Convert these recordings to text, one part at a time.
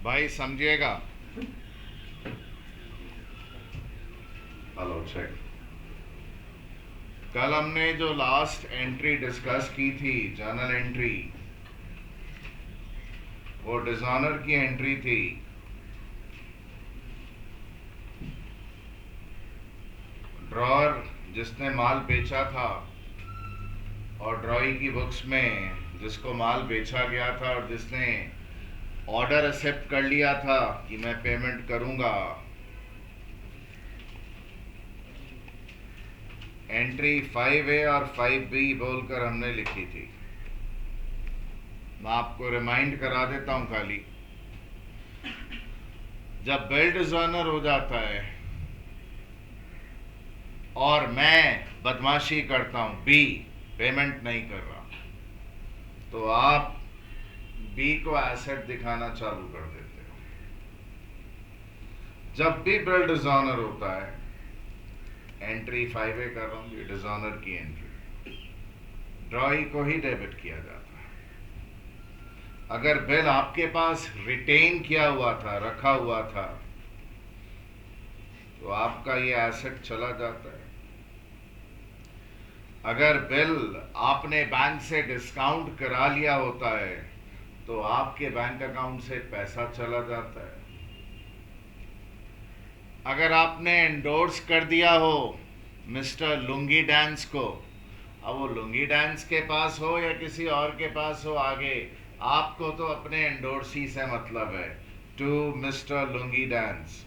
भाई समझिएगा। Hello check. कल हमने जो लास्ट एंट्री डिस्कस की थी, जर्नल एंट्री, वो डिजॉनर की एंट्री थी। ड्रॉअर जिसने माल बेचा था और ड्रॉई की बुक्स में जिसको माल बेचा गया था और जिसने ऑर्डर एक्सेप्ट कर लिया था कि मैं पेमेंट करूंगा, एंट्री 5A और 5B बोलकर हमने लिखी थी। मैं आपको रिमाइंड करा देता हूं खाली। जब बिल डिजॉनर हो जाता है और मैं बदमाशी करता हूं, बी पेमेंट नहीं कर रहा, तो आप बी को एसेट दिखाना चालू कर देते हो। जब भी बिल डिजॉनर होता है, एंट्री 5A कर रहा हूं, ये डिजॉनर की एंट्री, ड्रॉई को ही डेबिट किया जाता है। अगर बिल आपके पास रिटेन किया हुआ था, रखा हुआ था, तो आपका ये एसेट चला जाता है। अगर बिल आपने बैंक से डिस्काउंट करा लिया होता है, तो आपके बैंक अकाउंट से पैसा चला जाता है। अगर आपने एंडोर्स कर दिया हो मिस्टर लुंगी डांस को, अब वो लुंगी डांस के पास हो या किसी और के पास हो, आगे आपको तो अपने एंडोर्सी से मतलब है, टू मिस्टर लुंगी डांस,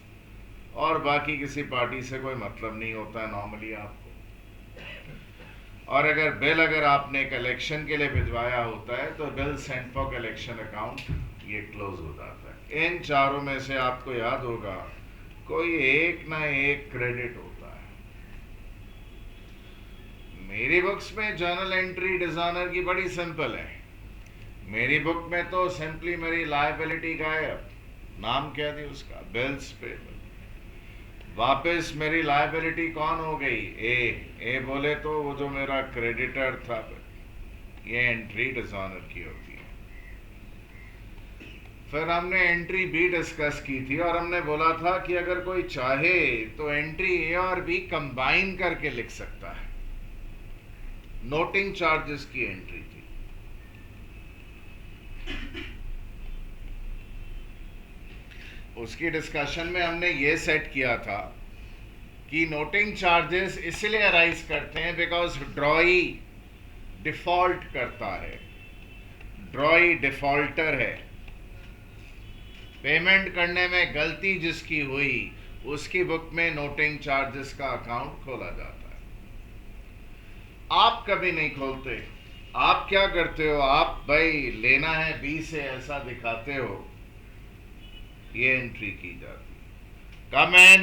और बाकी किसी पार्टी से कोई मतलब नहीं होता है नॉर्मली आपको। और अगर बिल आपने कलेक्शन के लिए भिजवाया होता है, तो bill sent for collection account, ये क्लोज हो जाता है। इन चारों में से आपको याद होगा कोई एक ना एक क्रेडिट होता है। मेरी बुक्स में जर्नल एंट्री डिजाइनर की बड़ी सिंपल है। मेरी बुक में तो सिंपली मेरी लायबिलिटी गायब, नाम क्या दी उसका, बिल्स पेबल। वापस मेरी लायबिलिटी कौन हो गई, ए बोले तो वो जो मेरा क्रेडिटर था। ये एंट्री डिजॉनर की होती है। फिर हमने एंट्री बी डिस्कस की थी और हमने बोला था कि अगर कोई चाहे तो एंट्री ए और बी कंबाइन करके लिख सकता है। नोटिंग चार्जेस की एंट्री थी। उसकी डिस्कशन में हमने ये सेट किया था कि नोटिंग चार्जेस इसलिए अराइज करते हैं बिकॉज ड्रॉई डिफॉल्ट करता है, ड्रॉई डिफॉल्टर है। पेमेंट करने में गलती जिसकी हुई, उसकी बुक में नोटिंग चार्जेस का अकाउंट खोला जाता है। आप कभी नहीं खोलते। आप क्या करते हो, आप भाई लेना है बी से ऐसा दिखाते हो, ये एंट्री की जाती है। कम एन,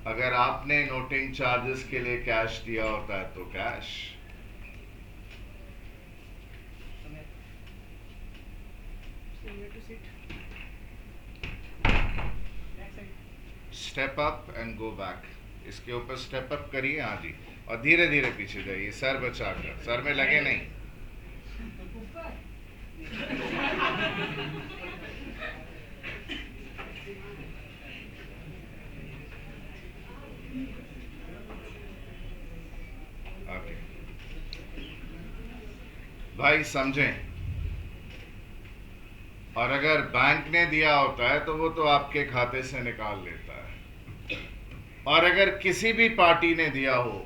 अगर आपने नोटिंग चार्जेस के लिए कैश दिया होता है तो cash. Step up and go back. इसके ऊपर स्टेप अप करिए, हाँ जी, और धीरे धीरे पीछे जाइए, सर बचाकर, सर में लगे नहीं। ओके भाई समझें। और अगर बैंक ने दिया होता है तो वो तो आपके खाते से निकाल लेता है। और अगर किसी भी पार्टी ने दिया हो,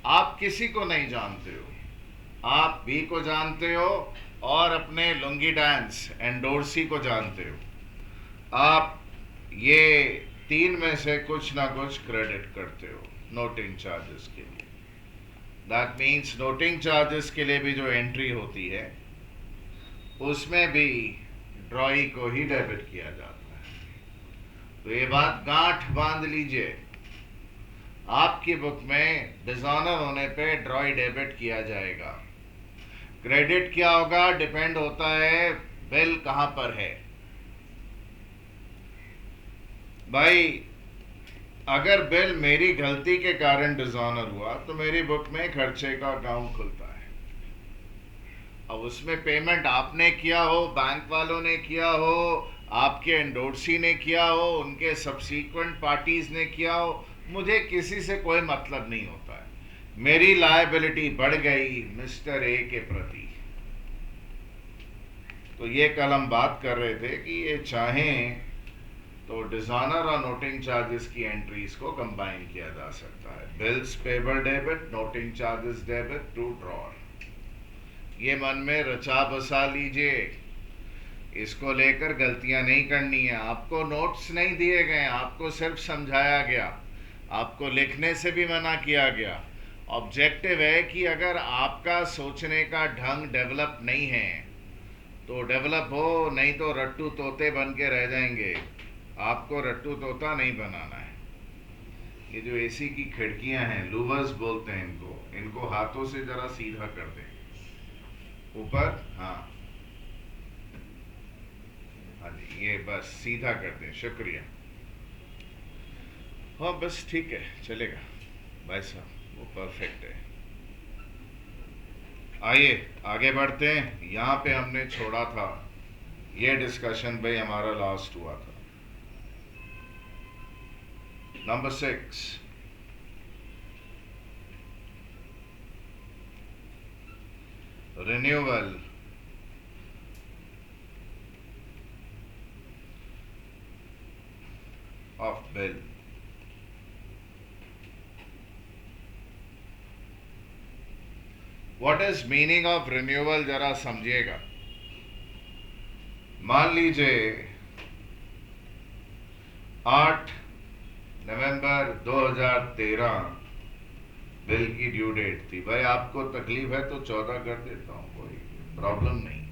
आप किसी को नहीं जानते हो, आप बी को जानते हो और अपने लुंगी डांस एंडोर्सी को जानते हो, आप ये तीन में से कुछ ना कुछ क्रेडिट करते हो नोटिंग चार्जेस के लिए। दैट मीन्स नोटिंग चार्जेस के लिए भी जो एंट्री होती है, उसमें भी ड्रॉई को ही डेबिट किया जाता है। तो ये बात गांठ बांध लीजिए, आपकी बुक में डिजॉनर होने पे ड्रॉई डेबिट किया जाएगा। क्रेडिट क्या होगा, डिपेंड होता है बिल कहां पर है। भाई अगर बिल मेरी गलती के कारण डिजॉनर हुआ तो मेरी बुक में खर्चे का अकाउंट खुलता है। अब उसमें पेमेंट आपने किया हो, बैंक वालों ने किया हो, आपके एंडोर्सी ने किया हो, उनके सब्सीक्वेंट पार्टीज ने किया हो, मुझे किसी से कोई मतलब नहीं होता है। मेरी लायबिलिटी बढ़ गई मिस्टर ए के प्रति। तो ये कल हम बात कर रहे थे कि ये चाहें तो डिजॉनर और नोटिंग चार्जेस की एंट्रीज को कंबाइन किया जा सकता है। Bills payable debit, noting charges debit to drawer, ये मन में रचा बसा लीजिए। इसको लेकर गलतियां नहीं करनी है। आपको नोट्स नहीं दिए गए, आपको सिर्फ समझाया गया, आपको लिखने से भी मना किया गया। ऑब्जेक्टिव है कि अगर आपका सोचने का ढंग डेवलप नहीं है तो डेवलप हो, नहीं तो रट्टू तोते बन के रह जाएंगे। आपको रट्टू तोता नहीं बनाना है। ये जो एसी की खिड़कियां हैं, लूवर्स बोलते हैं इनको, इनको हाथों से जरा सीधा कर दें ऊपर। हाँ हाँ जी, ये बस सीधा कर दें, शुक्रिया। हाँ बस ठीक है, चलेगा भाई साहब, वो परफेक्ट है। आइए आगे बढ़ते हैं। यहाँ पे हमने छोड़ा था, ये डिस्कशन भाई हमारा लास्ट हुआ था। Number 6, renewal of bill. What is meaning of renewal, जरा समझिएगा। मान लीजिए 8 नवंबर 2013 बिल की ड्यू डेट थी। भाई आपको तकलीफ है तो 14 कर देता हूं, कोई प्रॉब्लम नहीं,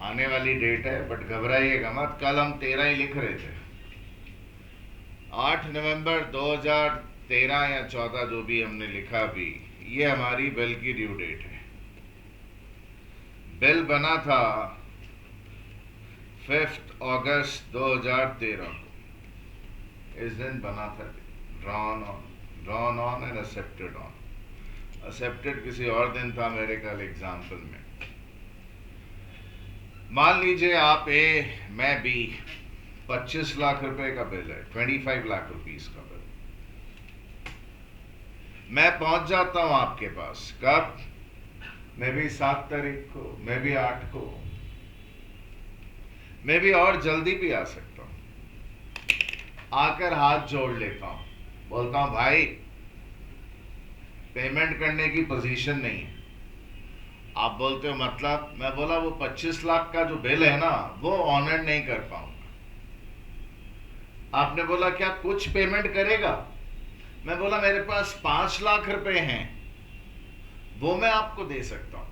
आने वाली डेट है, बट घबराइएगा मत। कल हम 13 ही लिख रहे थे। 8 नवंबर 2013 या 14 जो भी हमने लिखा भी, ये हमारी बिल की ड्यू डेट है। बिल बना था 5 अगस्त 2013 को, इस दिन बना था। Drawn on and accepted on. Accepted किसी और दिन था मेरे कल एग्जाम्पल में। मान लीजिए आप ए, मैं बी, 25 लाख रुपए का बिल है, 25 लाख रुपीस का बिल। मैं पहुंच जाता हूं आपके पास, कब? मैं भी 7 तारीख को, मैं भी 8 को, मैं भी और जल्दी भी आ सकता हूं। आकर हाथ जोड़ लेता हूं, बोलता हूं भाई पेमेंट करने की पोजीशन नहीं है। आप बोलते हो मतलब? मैं बोला वो 25 लाख का जो बिल है ना, वो ऑनर नहीं कर पाऊंगा। आपने बोला क्या कुछ पेमेंट करेगा? मैं बोला मेरे पास 5 लाख रुपए हैं, वो मैं आपको दे सकता हूं।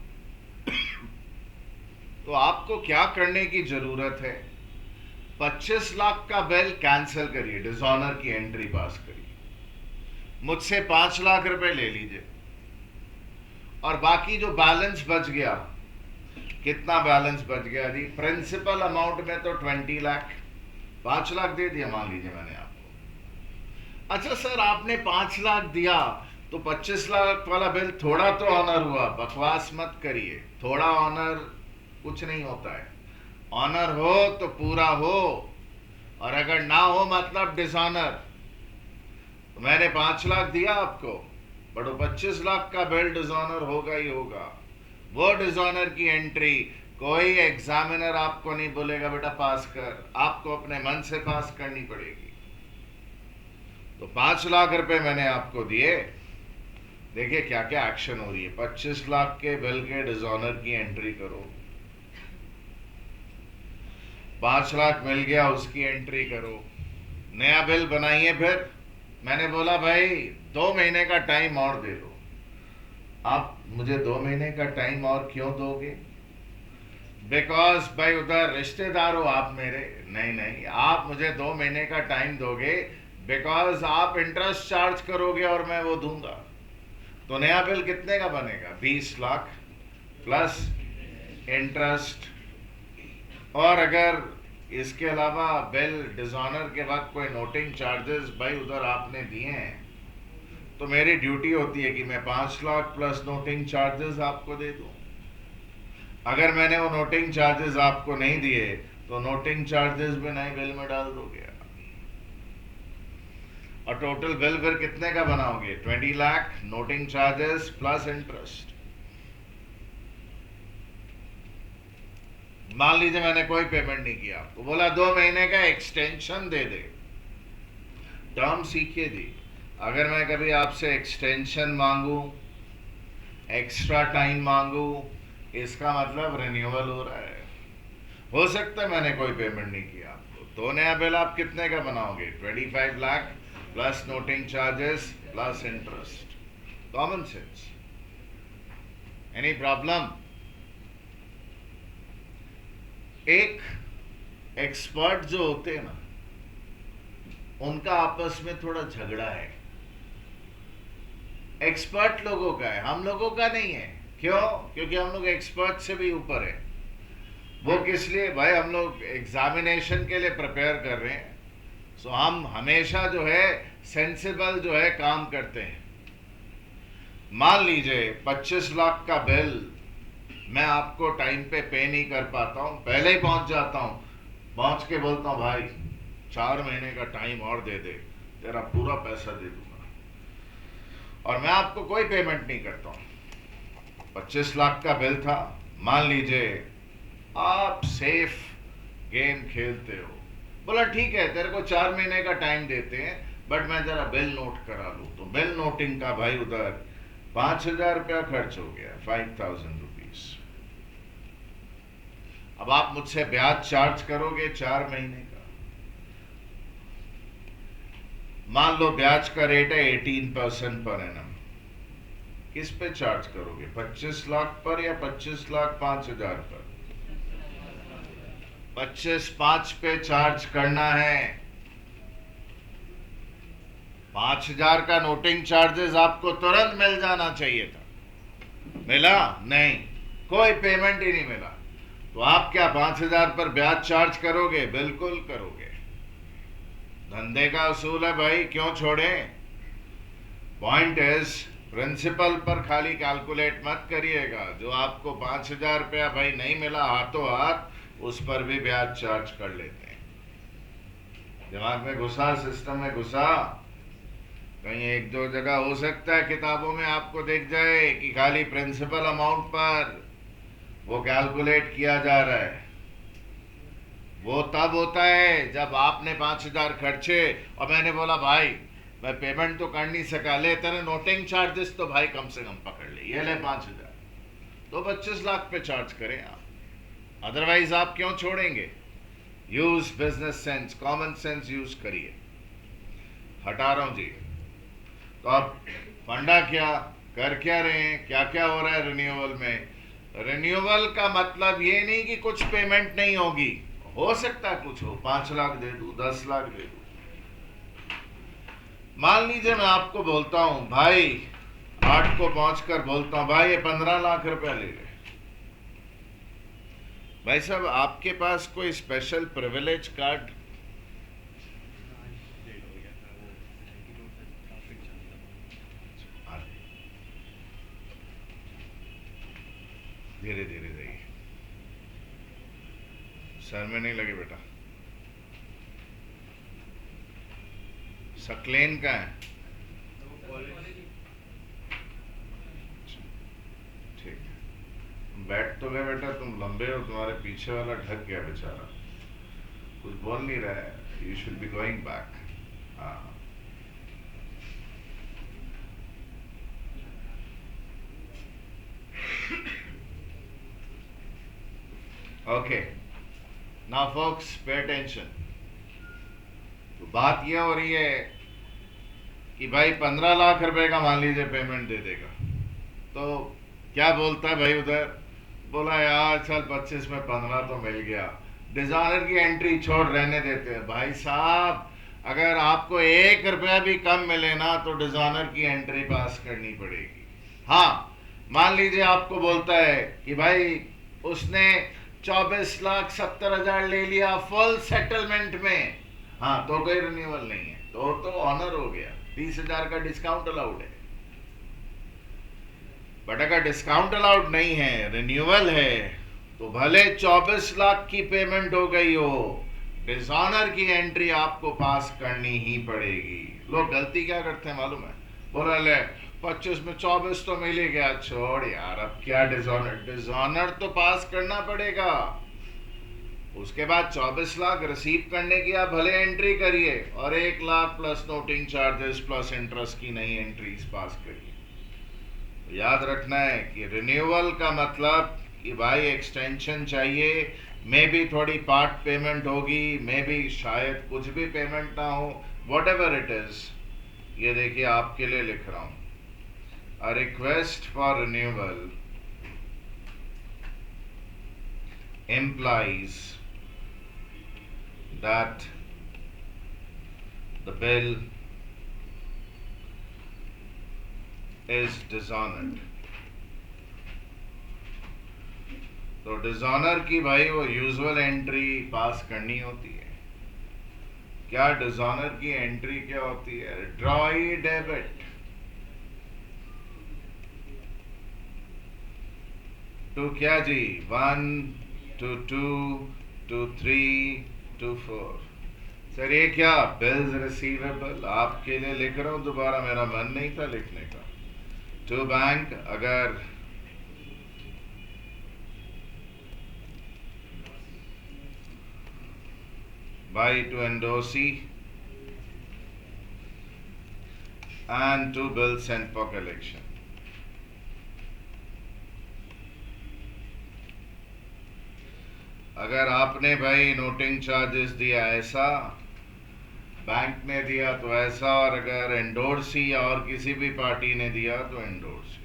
तो आपको क्या करने की जरूरत है? 25 लाख का बिल कैंसिल करिए, डिसऑनर की एंट्री पास करिए, मुझसे 5 लाख रुपए ले लीजिए, और बाकी जो बैलेंस बच गया, कितना बैलेंस बच गया जी? प्रिंसिपल अमाउंट में तो 20 लाख, 5 लाख दे दिया मान लीजिए मैंने आपको। अच्छा सर आपने 5 लाख दिया तो 25 लाख वाला बिल थोड़ा तो ऑनर हुआ। बकवास मत करिए, थोड़ा ऑनर कुछ नहीं होता है। ऑनर हो तो पूरा हो, और अगर ना हो मतलब डिसऑनर। तो मैंने 5 लाख दिया आपको, बट 25 लाख का बिल डिसऑनर होगा ही होगा। वो डिसऑनर की एंट्री कोई एग्जामिनर आपको नहीं बोलेगा बेटा पास कर, आपको अपने मन से पास करनी पड़ेगी। तो 5 लाख रुपए मैंने आपको दिए, देखिए क्या क्या एक्शन हो रही है। 25 लाख के बिल के डिसऑनर की एंट्री करो, 5 लाख मिल गया उसकी एंट्री करो, नया बिल बनाइए। फिर मैंने बोला भाई 2 महीने का टाइम और दे दो। आप मुझे 2 महीने का टाइम और क्यों दोगे? बिकॉज भाई उधर रिश्तेदार हो आप मेरे। नहीं नहीं, आप मुझे 2 महीने का टाइम दोगे बिकॉज आप इंटरेस्ट चार्ज करोगे और मैं वो दूंगा। तो नया बिल कितने का बनेगा? 20 लाख प्लस इंटरेस्ट। और अगर इसके अलावा बिल डिसऑनर के वक्त कोई नोटिंग चार्जेस भाई उधर आपने दिए हैं, तो मेरी ड्यूटी होती है कि मैं 5 लाख प्लस नोटिंग चार्जेस आपको दे दूं। अगर मैंने वो नोटिंग चार्जेस आपको नहीं दिए तो नोटिंग चार्जेस भी नए बिल में डाल दोगे और टोटल बिल फिर कितने का बनाओगे? 20 lakh noting charges plus interest. मान लीजिए मैंने कोई पेमेंट नहीं किया, आपको बोला 2 महीने का एक्सटेंशन दे दे, टर्म सीखिए जी। अगर मैं कभी आपसे एक्सटेंशन मांगू, एक्स्ट्रा टाइम मांगू, इसका मतलब रिन्यूअल हो रहा है। हो सकता है मैंने कोई पेमेंट नहीं किया आपको, तो नया बिल आप कितने का बनाओगे? 25 lakh plus noting charges plus interest. Common sense. Any problem? एक एक्सपर्ट जो होते हैं ना, उनका आपस में थोड़ा झगड़ा है। एक्सपर्ट लोगों का है, हम लोगों का नहीं है। क्यों? क्योंकि हम लोग एक्सपर्ट से भी ऊपर है। वो किस लिए भाई? हम लोग एग्जामिनेशन के लिए प्रिपेयर कर रहे हैं, सो हम हमेशा जो है सेंसिबल जो है काम करते हैं। मान लीजिए 25 लाख का बिल मैं आपको टाइम पे नहीं कर पाता हूं, पहले ही पहुंच जाता हूं, पहुंच के बोलता हूं भाई 4 महीने का टाइम और दे दे, तेरा पूरा पैसा दे दूंगा, और मैं आपको कोई पेमेंट नहीं करता हूं। 25 लाख का बिल था, मान लीजिए आप सेफ गेम खेलते हो, बोला ठीक है तेरे को 4 महीने का टाइम देते हैं, बट मैं जरा बिल नोट करा लूं। तो बिल नोटिंग का भाई उधर 5,000 रुपया खर्च हो गया, 5,000 रुपीज। अब आप मुझसे ब्याज चार्ज करोगे 4 महीने का। मान लो ब्याज का रेट है 18% पर एनम, किस पे चार्ज करोगे? 25 लाख पर या 25 लाख 5,000 पर? 25/5 पे चार्ज करना है। 5,000 का नोटिंग चार्जेस आपको तुरंत मिल जाना चाहिए था, मिला नहीं, कोई पेमेंट ही नहीं मिला, तो आप क्या 5,000 पर ब्याज चार्ज करोगे? बिल्कुल करोगे। धंधे का असूल है भाई, क्यों छोड़े? पॉइंट इज प्रिंसिपल पर खाली कैलकुलेट मत करिएगा। जो आपको 5,000 रुपया भाई नहीं मिला हाथों हाथ, उस पर भी ब्याज चार्ज कर लेते हैं। दिमाग में घुसा, सिस्टम में घुसा। कहीं 1-2 जगह हो सकता है किताबों में आपको दिख जाए कि खाली प्रिंसिपल अमाउंट पर वो कैलकुलेट किया जा रहा है। वो तब होता है जब आपने 5,000 खर्चे और मैंने बोला भाई मैं पेमेंट तो कर नहीं सका, ले तेरे नोटिंग चार्जेस तो भाई कम से कम पकड़ ले, ये ले 5,000, तो 25 लाख पे चार्ज करें आप, अदरवाइज आप क्यों छोड़ेंगे? Use business sense, common sense use करिए। हटा रहा हूं जी। तो अब फंडा क्या कर क्या रहे हैं, क्या क्या हो रहा है रिन्यूअल में? रिन्यूअल का मतलब ये नहीं कि कुछ पेमेंट नहीं होगी, हो सकता है कुछ हो, 5 लाख दे दूं, 10 लाख दे दूं। मान लीजिए मैं आपको बोलता हूं भाई 8 को पहुंचकर बोलता हूं भाई ये 15 लाख रुपया ले ले। भाई साहब आपके पास कोई स्पेशल प्रिविलेज कार्ड? धीरे धीरे जाइए, सर में नहीं लगे बेटा। सकलेन का है? ठीक है, बैठ तो गए बेटा, तुम लंबे हो, तुम्हारे पीछे वाला ढक गया बेचारा, कुछ बोल नहीं रहा है। You should be going back. हाँ, okay, now focus pay attention. तो बात यह हो रही है कि भाई 15 लाख रुपए का मान लीजिए पेमेंट दे देगा, तो क्या बोलता है भाई उधर? बोला यार चल 25 में 15 तो मिल गया, डिजाइनर की एंट्री छोड़ रहने देते हैं। भाई साहब अगर आपको 1 रुपया भी कम मिले ना तो डिजाइनर की एंट्री पास करनी पड़ेगी। हाँ, मान लीजिए आपको बोलता है कि भाई उसने 24,70,000 ले लिया फुल सेटलमेंट में, हाँ तो कोई रिन्यूअल नहीं है, तो ऑनर हो गया, 30,000 का डिस्काउंट अलाउड है। बट अगर डिस्काउंट अलाउड नहीं है, रिन्यूअल है, तो भले 24 लाख की पेमेंट हो गई हो, डिसऑनर की एंट्री आपको पास करनी ही पड़ेगी। लोग गलती क्या करते हैं मालूम है, बोला ले 25 में 24 तो मिल ही गया, छोड़ यार अब क्या डिसऑनर, डिसऑनर तो पास करना पड़ेगा। उसके बाद 24 लाख रिसीव करने की आप भले एंट्री करिए और 1 lakh plus noting charges plus interest की नई एंट्रीज पास करिए। तो याद रखना है कि रिन्यूअल का मतलब कि भाई एक्सटेंशन चाहिए, मे भी थोड़ी पार्ट पेमेंट होगी, मे भी शायद कुछ भी पेमेंट ना हो, वट एवर इट इज। ये देखिए आपके लिए लिख रहा हूं, a request for renewal implies that the bill is dishonored। तो डिसऑनर की भाई वो यूजुअल एंट्री पास करनी होती है। क्या डिसऑनर की एंट्री क्या होती है, ड्रॉई डेबिट टू क्या जी, 1 to 2 to 3 to 4। सर ये क्या, बिल्स रिसीवेबल आपके लिए लिख रहा हूं, दोबारा मेरा मन नहीं था लिखने का। टू बैंक, अगर by to endorsee and to bill sent for collection. अगर आपने भाई नोटिंग चार्जेस दिया ऐसा, बैंक ने दिया तो ऐसा, और अगर एंडोर्सी या और किसी भी पार्टी ने दिया तो एंडोर्सी।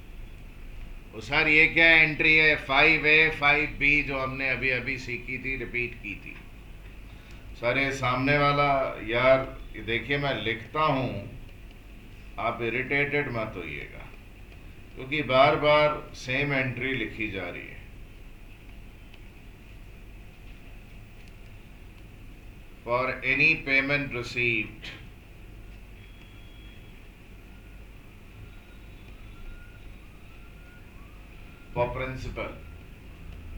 तो सर ये क्या एंट्री है, 5A 5B जो हमने अभी अभी सीखी थी, रिपीट की थी। सर ये सामने वाला, यार देखिए मैं लिखता हूं, आप इरिटेटेड मत होइएगा क्योंकि बार बार सेम एंट्री लिखी जा रही है। For any payment received for principal,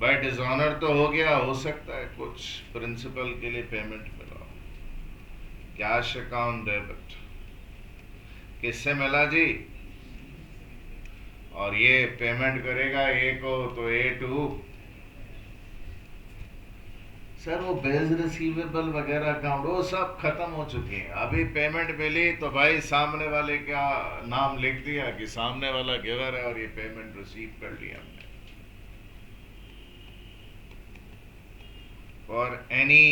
भाई डिसऑनर तो हो गया, हो सकता है कुछ प्रिंसिपल के लिए पेमेंट मिला, कैश अकाउंट डेबिट किससे मिला जी, और ये पेमेंट करेगा ए को तो A2। सर वो बिल्स रिसीवेबल वगैरह अकाउंट वो सब खत्म हो चुके हैं, अभी पेमेंट मिली तो भाई सामने वाले का नाम लिख दिया कि सामने वाला गिवर है और ये पेमेंट रिसीव कर लिया हमने। For any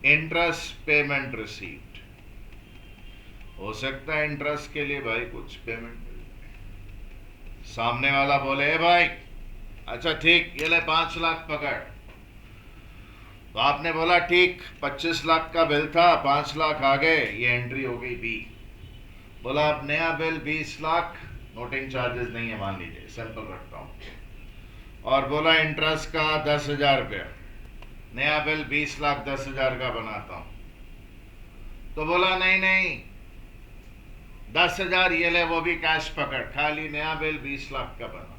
interest payment received, हो सकता है इंटरेस्ट के लिए भाई कुछ पेमेंट मिल जाए, सामने वाला बोले ए भाई अच्छा ठीक ये ले 5 लाख पकड़, तो आपने बोला ठीक 25 लाख का बिल था, 5 लाख आ गए, ये एंट्री हो गई बी। बोला आप नया बिल 20 लाख, नोटिंग चार्जेस नहीं है मान लीजिए, सिंपल रखता हूं, और बोला इंटरेस्ट का 10,000 रुपया, नया बिल 20 लाख 10,000 का बनाता हूं। तो बोला नहीं नहीं 10,000 ये ले, वो भी कैश पकड़, खाली नया बिल 20 लाख का बना।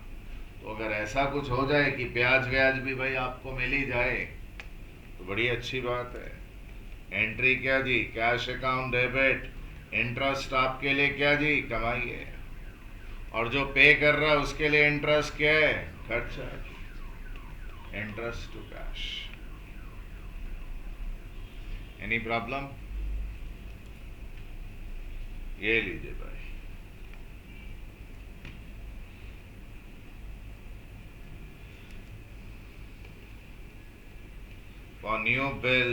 तो अगर ऐसा कुछ हो जाए कि ब्याज व्याज भी भाई आपको मिल ही जाए तो बड़ी अच्छी बात है। एंट्री क्या जी, कैश अकाउंट डेबिट, इंटरेस्ट आपके लिए क्या जी, कमाई है, और जो पे कर रहा है उसके लिए इंटरेस्ट क्या है, खर्चा है, interest to cash. Any problem, ये लीजिए भाई, for new bill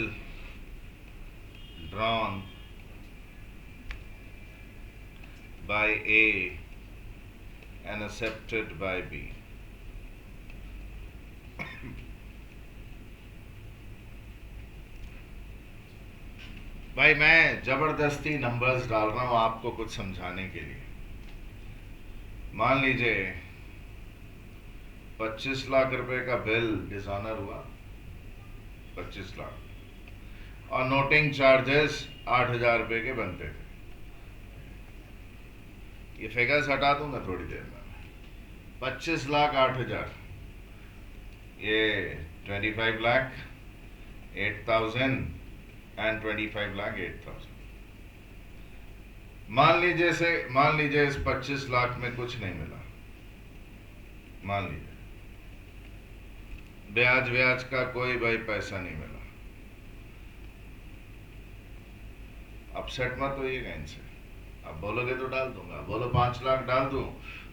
drawn by A and accepted by B। भाई मैं जबरदस्ती नंबर्स डाल रहा हूं आपको कुछ समझाने के लिए। मान लीजिए 25 लाख रुपए का बिल डिसऑनर हुआ, 25 लाख, और नोटिंग चार्जेस 8,000 रुपए के बनते थे। ये फिगर्स हटा दूंगा थोड़ी देर में। 25 लाख 8,000, ये 25 लाख 8,000 एंड 25 लाख 8,000। मान लीजिए इस 25 लाख में कुछ नहीं मिला, मान लीजिए ब्याज का कोई भाई पैसा नहीं मिला, अपसेट मत होइएगा इनसे। अब बोलोगे तो डाल दूंगा, बोलो 5 लाख डाल दूं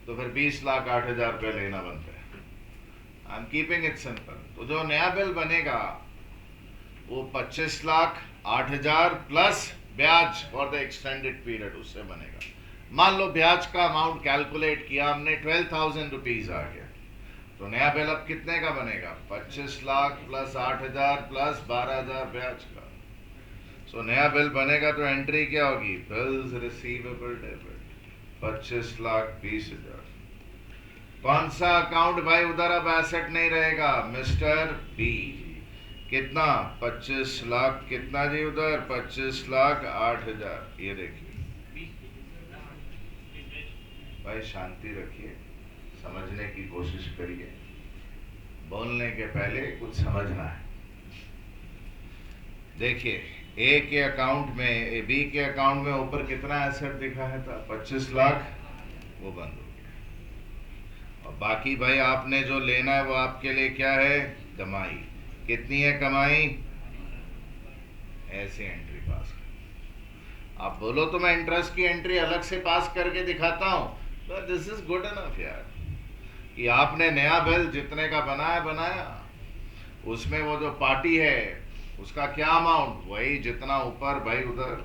तो फिर 20 लाख 8,000 रुपये लेना बनता है। I am keeping it simple. तो जो नया बिल बनेगा वो 25 लाख 8,000 प्लस ब्याज फॉर द एक्सटेंडेड पीरियड उससे बनेगा। मान लो ब्याज का अमाउंट कैलकुलेट किया हमने 12,000 रुपीज आ गया, तो नया बिल अब कितने का बनेगा? 25 लाख प्लस 8,000 प्लस 12,000 ब्याज का। सो नया बिल बनेगा तो एंट्री क्या होगी? Bills receivable debit 25 lakh 20,000। कौन सा अकाउंट भाई उधर अब एसेट नहीं रहेगा? Mister B. कितना? 25 लाख कितना जी उधर? 25 लाख 8,000। ये देखिए भाई, शांति रखिए, समझने की कोशिश करिए, बोलने के पहले कुछ समझना है। देखिए ए के अकाउंट में, बी के अकाउंट में ऊपर कितना एसेट दिखा है था? 25 लाख, वो बंद हो गया। और बाकी भाई आपने जो लेना है वो आपके लिए क्या है? कमाई। कितनी है कमाई? ऐसे एंट्री पास कर। आप बोलो तो मैं इंटरेस्ट की एंट्री अलग से पास करके दिखाता हूं, तो दिस इज गुड एनफ यार, कि आपने नया बिल जितने का बनाया, उसमें वो जो पार्टी है उसका क्या अमाउंट? वही जितना ऊपर भाई उधर।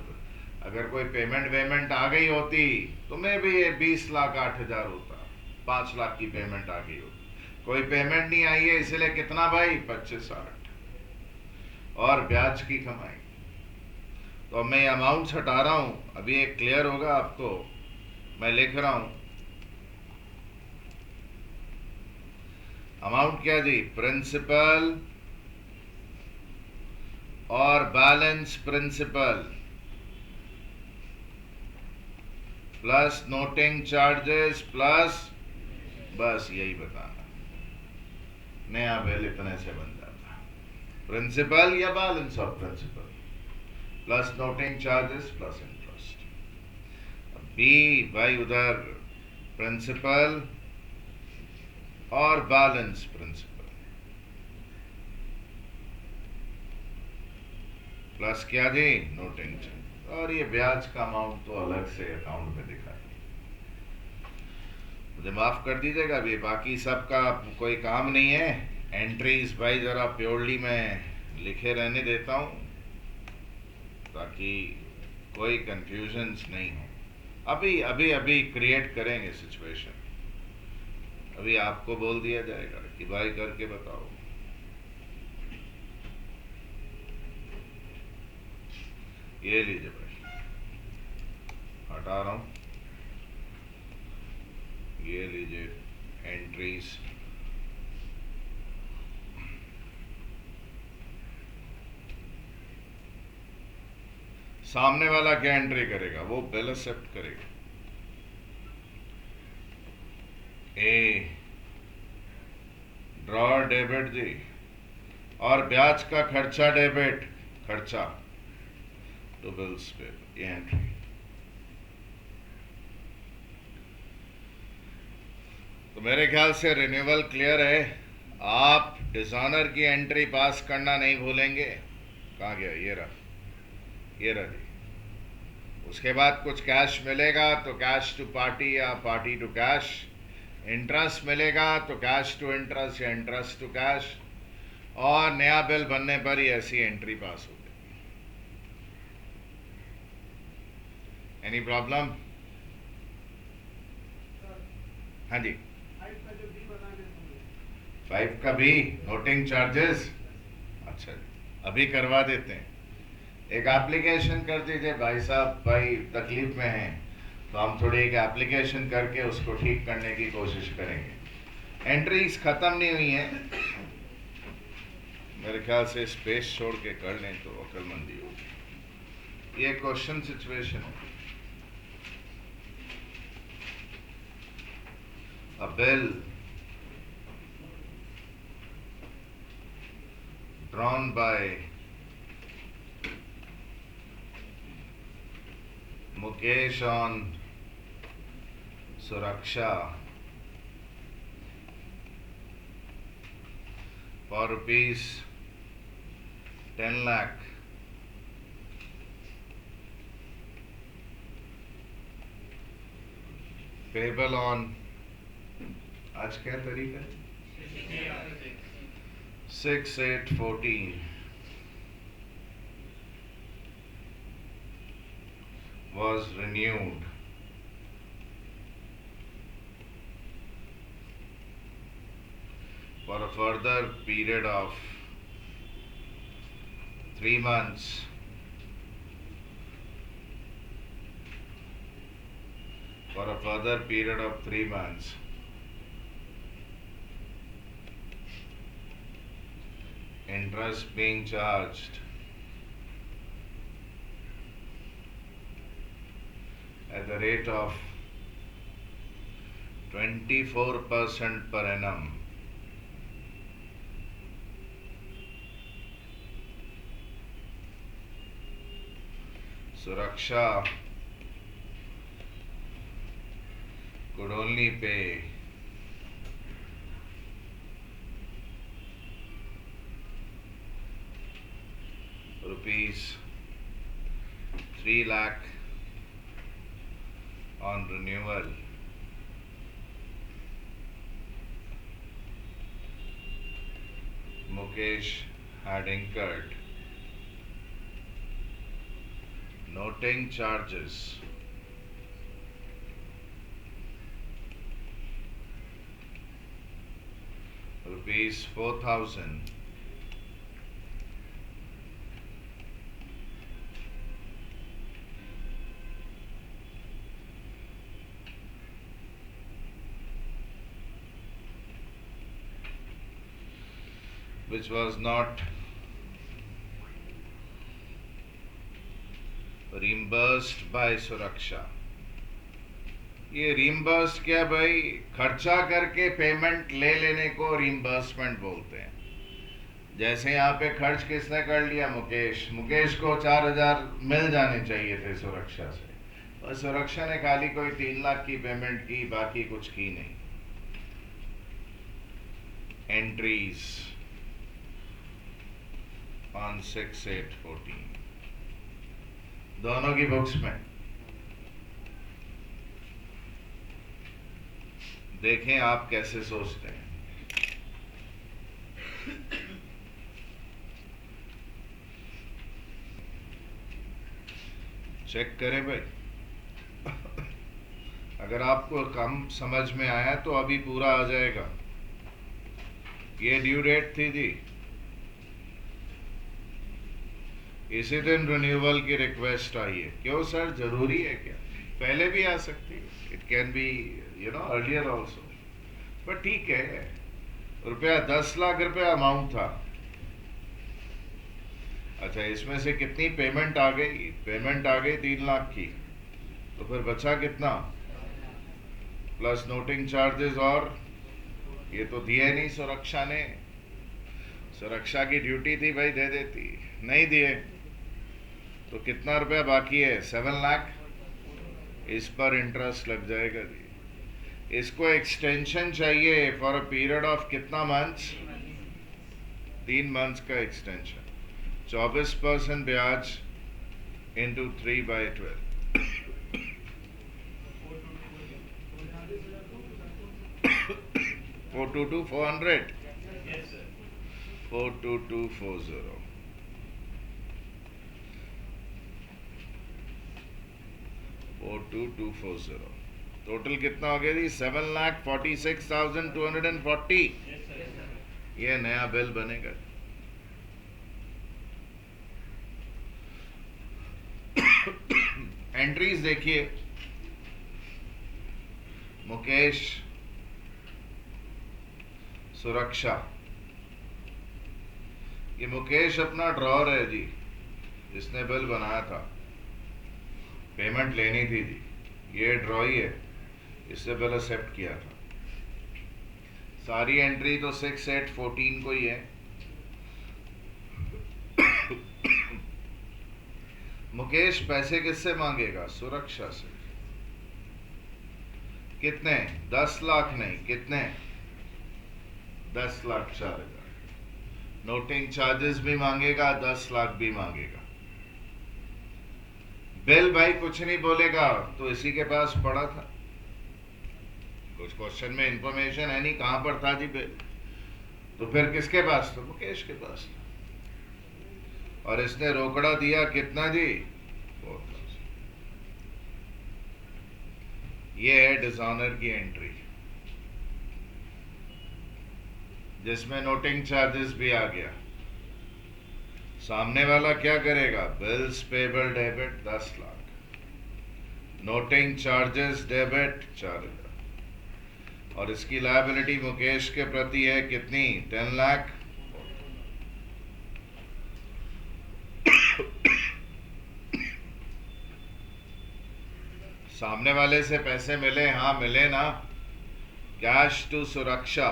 अगर कोई पेमेंट आ गई होती तो मैं भी ये 20 लाख 8,000 होता, 5 लाख की पेमेंट आ गई होती। कोई पेमेंट नहीं आई है, इसलिए कितना भाई? 25 8 और ब्याज की कमाई। तो मैं अमाउंट हटा रहा हूं, अभी एक क्लियर होगा आपको। मैं लिख रहा हूं अमाउंट क्या जी? प्रिंसिपल और balance principal plus noting charges plus, बस यही बताना। नया बिल इतने से बन जाता है, प्रिंसिपल या balance of principal plus noting charges plus interest. B भाई उधर प्रिंसिपल और बैलेंस प्रिंसिपल प्लस क्या जी? Noting charge. और ये ब्याज का अमाउंट तो अलग से अकाउंट में दिखाई, मुझे माफ कर दीजिएगा, अभी बाकी सबका कोई काम नहीं है। एंट्रीज भाई जरा प्योरली मैं लिखे रहने देता हूं ताकि कोई कंफ्यूजन्स नहीं हो। अभी क्रिएट करेंगे सिचुएशन। अभी आपको बोल दिया जाएगा कि भाई करके बताओ। ये लीजिए भाई, हटा रहा हूं, ये लीजिए एंट्रीज। सामने वाला क्या एंट्री करेगा? वो बिल एक्सेप्ट करेगा। ए ड्रॉ डेबिट जी, और ब्याज का खर्चा डेबिट, खर्चा टू बिल्स पे, ये एंट्री। तो मेरे ख्याल से रिन्यूअल क्लियर है। आप डिजाइनर की एंट्री पास करना नहीं भूलेंगे। कहाँ गया? ये रहा जी। उसके बाद कुछ कैश मिलेगा तो कैश टू पार्टी या पार्टी टू कैश। इंटरेस्ट मिलेगा तो कैश टू इंटरेस्ट या इंटरेस्ट टू कैश। और नया बिल बनने पर ही ऐसी एंट्री पास हो गई। Any problem? हाँ जी। 5 का भी नोटिंग चार्जेस, अच्छा जी, अभी करवा देते हैं। एक एप्लीकेशन कर दीजिए भाई साहब, भाई तकलीफ में हैं तो हम थोड़ी एक एप्लीकेशन करके उसको ठीक करने की कोशिश करेंगे। एंट्रीज खत्म नहीं हुई हैं, मेरे ख्याल से स्पेस छोड़ के कर लें तो अक्लमंदी होगी। ये क्वेश्चन सिचुएशन है। A bill drawn by Mukesh on Suraksha for rupees 10 lakh. Payable on आज क्या तारीख है 6/8/14 was renewed for a further period of 3 months for a further period of 3 months interest being charged at the rate of 24% per annum Suraksha could only pay rupees 3 lakh on renewal. Mukesh had incurred noting charges rupees 4,000 which was not reimbursed by Suraksha. ये reimbursed क्या भाई, खर्चा करके payment ले लेने को reimbursement बोलते हैं. जैसे यहाँ पे खर्च किसने कर लिया, मुकेश को 4,000 मिल जाने चाहिए थे सुरक्षा से, और सुरक्षा ने खाली कोई 3 लाख की पेमेंट की, बाकी कुछ की नहीं. एंट्रीज on 6/8/14 दोनों की बुक्स में देखें आप कैसे सोचते हैं. चेक करें भाई. अगर आपको कम समझ में आया तो अभी पूरा आ जाएगा. ये ड्यू डेट थी जी, इसी दिन रिन्यूअल की रिक्वेस्ट आई है. क्यों सर, जरूरी है क्या? पहले भी आ सकती है. It can be earlier also. पर ठीक है, रुपया 10 लाख रुपया अमाउंट था. अच्छा, इसमें से कितनी पेमेंट आ गई? पेमेंट आ गई 3 लाख की, तो फिर बचा कितना? प्लस नोटिंग चार्जेस, और ये तो दिए नहीं सुरक्षा ने. सुरक्षा की ड्यूटी थी भाई, दे देती. नहीं दिए तो कितना रुपया बाकी है? 7 लाख. इस पर इंटरेस्ट लग जाएगा जी. इसको एक्सटेंशन चाहिए फॉर अ पीरियड ऑफ कितना मंथ्स? 3 मंथ्स का एक्सटेंशन. 24% ब्याज इंटू 3/12. 422,400. 42240. टोटल कितना हो गया जी? 7,46,240. ये नया बिल बनेगा. एंट्रीज देखिए. मुकेश, सुरक्षा. ये मुकेश अपना ड्रॉर है जी, जिसने बिल बनाया था. पेमेंट लेनी थी जी, ये ड्रॉ ही है, इससे बिल एक्सेप्ट किया था. सारी एंट्री तो 6/8/14 को ही है. मुकेश पैसे किससे मांगेगा? सुरक्षा से। कितने? 10 लाख नहीं, कितने? 10 लाख 4,000। नोटिंग चार्जेस भी मांगेगा, 10 लाख भी मांगेगा। बिल भाई कुछ नहीं बोलेगा तो इसी के पास पड़ा था। कुछ क्वेश्चन में इंफॉर्मेशन है नहीं, कहां पर था जी बिल, तो फिर किसके पास था? मुकेश के पास था। और इसने रोकड़ा दिया कितना जी? 4,000। ये है डिसऑनर की एंट्री, जिसमें नोटिंग चार्जेस भी आ गया। सामने वाला क्या करेगा? Bills payable debit 10 lakh, noting charges debit 4,000, और इसकी लायबिलिटी मुकेश के प्रति है कितनी? 10 लाख। सामने वाले से पैसे मिले? हाँ मिले ना। कैश टू सुरक्षा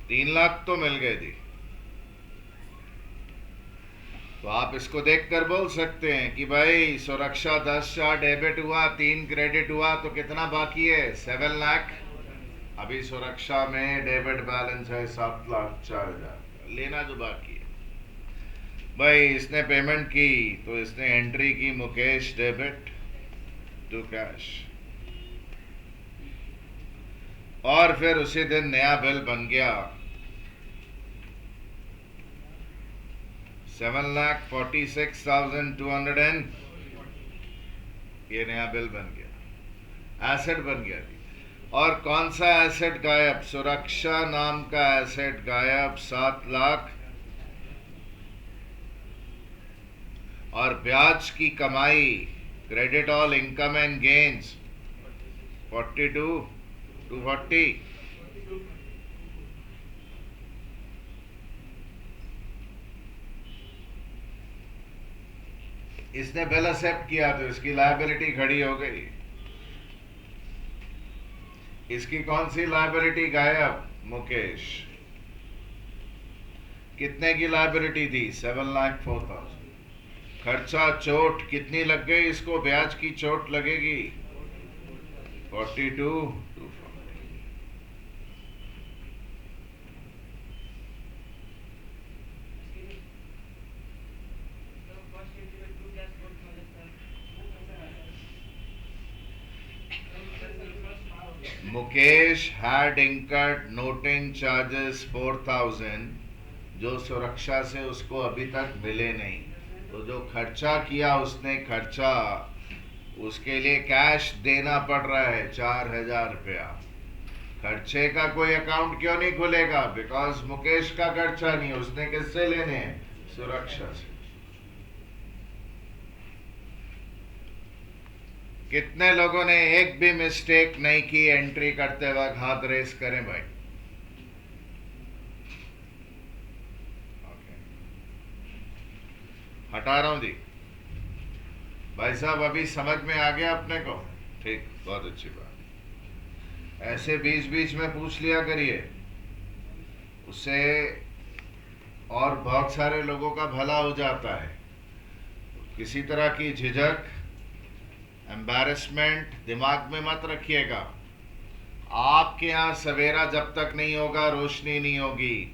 3 लाख तो मिल गए जी। तो आप इसको देखकर बोल सकते हैं कि भाई सुरक्षा 10,000 डेबिट हुआ, 3 क्रेडिट हुआ, तो कितना बाकी है? 7 लाख। अभी सुरक्षा में डेबिट बैलेंस है 7 लाख 4,000, लेना जो बाकी है। भाई इसने पेमेंट की तो इसने एंट्री की मुकेश डेबिट टू कैश, और फिर उसी दिन नया बिल बन गया 7,46,200, ये नया बिल बन गया, एसेट बन गया। और कौन सा एसेट गायब? सुरक्षा नाम का एसेट गायब 7 लाख, और ब्याज की कमाई credit all income and gains 42,240। इसने बिल एक्सेप्ट किया तो इसकी लायबिलिटी खड़ी हो गई। इसकी कौन सी लायबिलिटी गायब? मुकेश। कितने की लायबिलिटी थी? 7,04,000। खर्चा चोट कितनी लग गई इसको? ब्याज की चोट लगेगी 42,240। Mukesh had incurred noting charges 4,000, जो सुरक्षा से उसको अभी तक मिले नहीं। तो जो खर्चा किया उसने, खर्चा, उसके लिए कैश देना पड़ रहा है 4,000 रुपया। खर्चे का कोई अकाउंट क्यों नहीं खुलेगा? बिकॉज मुकेश का खर्चा नहीं, उसने किससे लेने हैं? सुरक्षा से। कितने लोगों ने एक भी मिस्टेक नहीं की एंट्री करते वक्त? हाथ रेस करें भाई। हटा रहा हूं जी। भाई साहब अभी समझ में आ गया अपने को? ठीक, बहुत अच्छी बात। ऐसे बीच बीच में पूछ लिया करिए, उससे और बहुत सारे लोगों का भला हो जाता है। किसी तरह की झिझक, एम्बैरेसमेंट दिमाग में मत रखिएगा। आपके यहां सवेरा जब तक नहीं होगा, रोशनी नहीं होगी,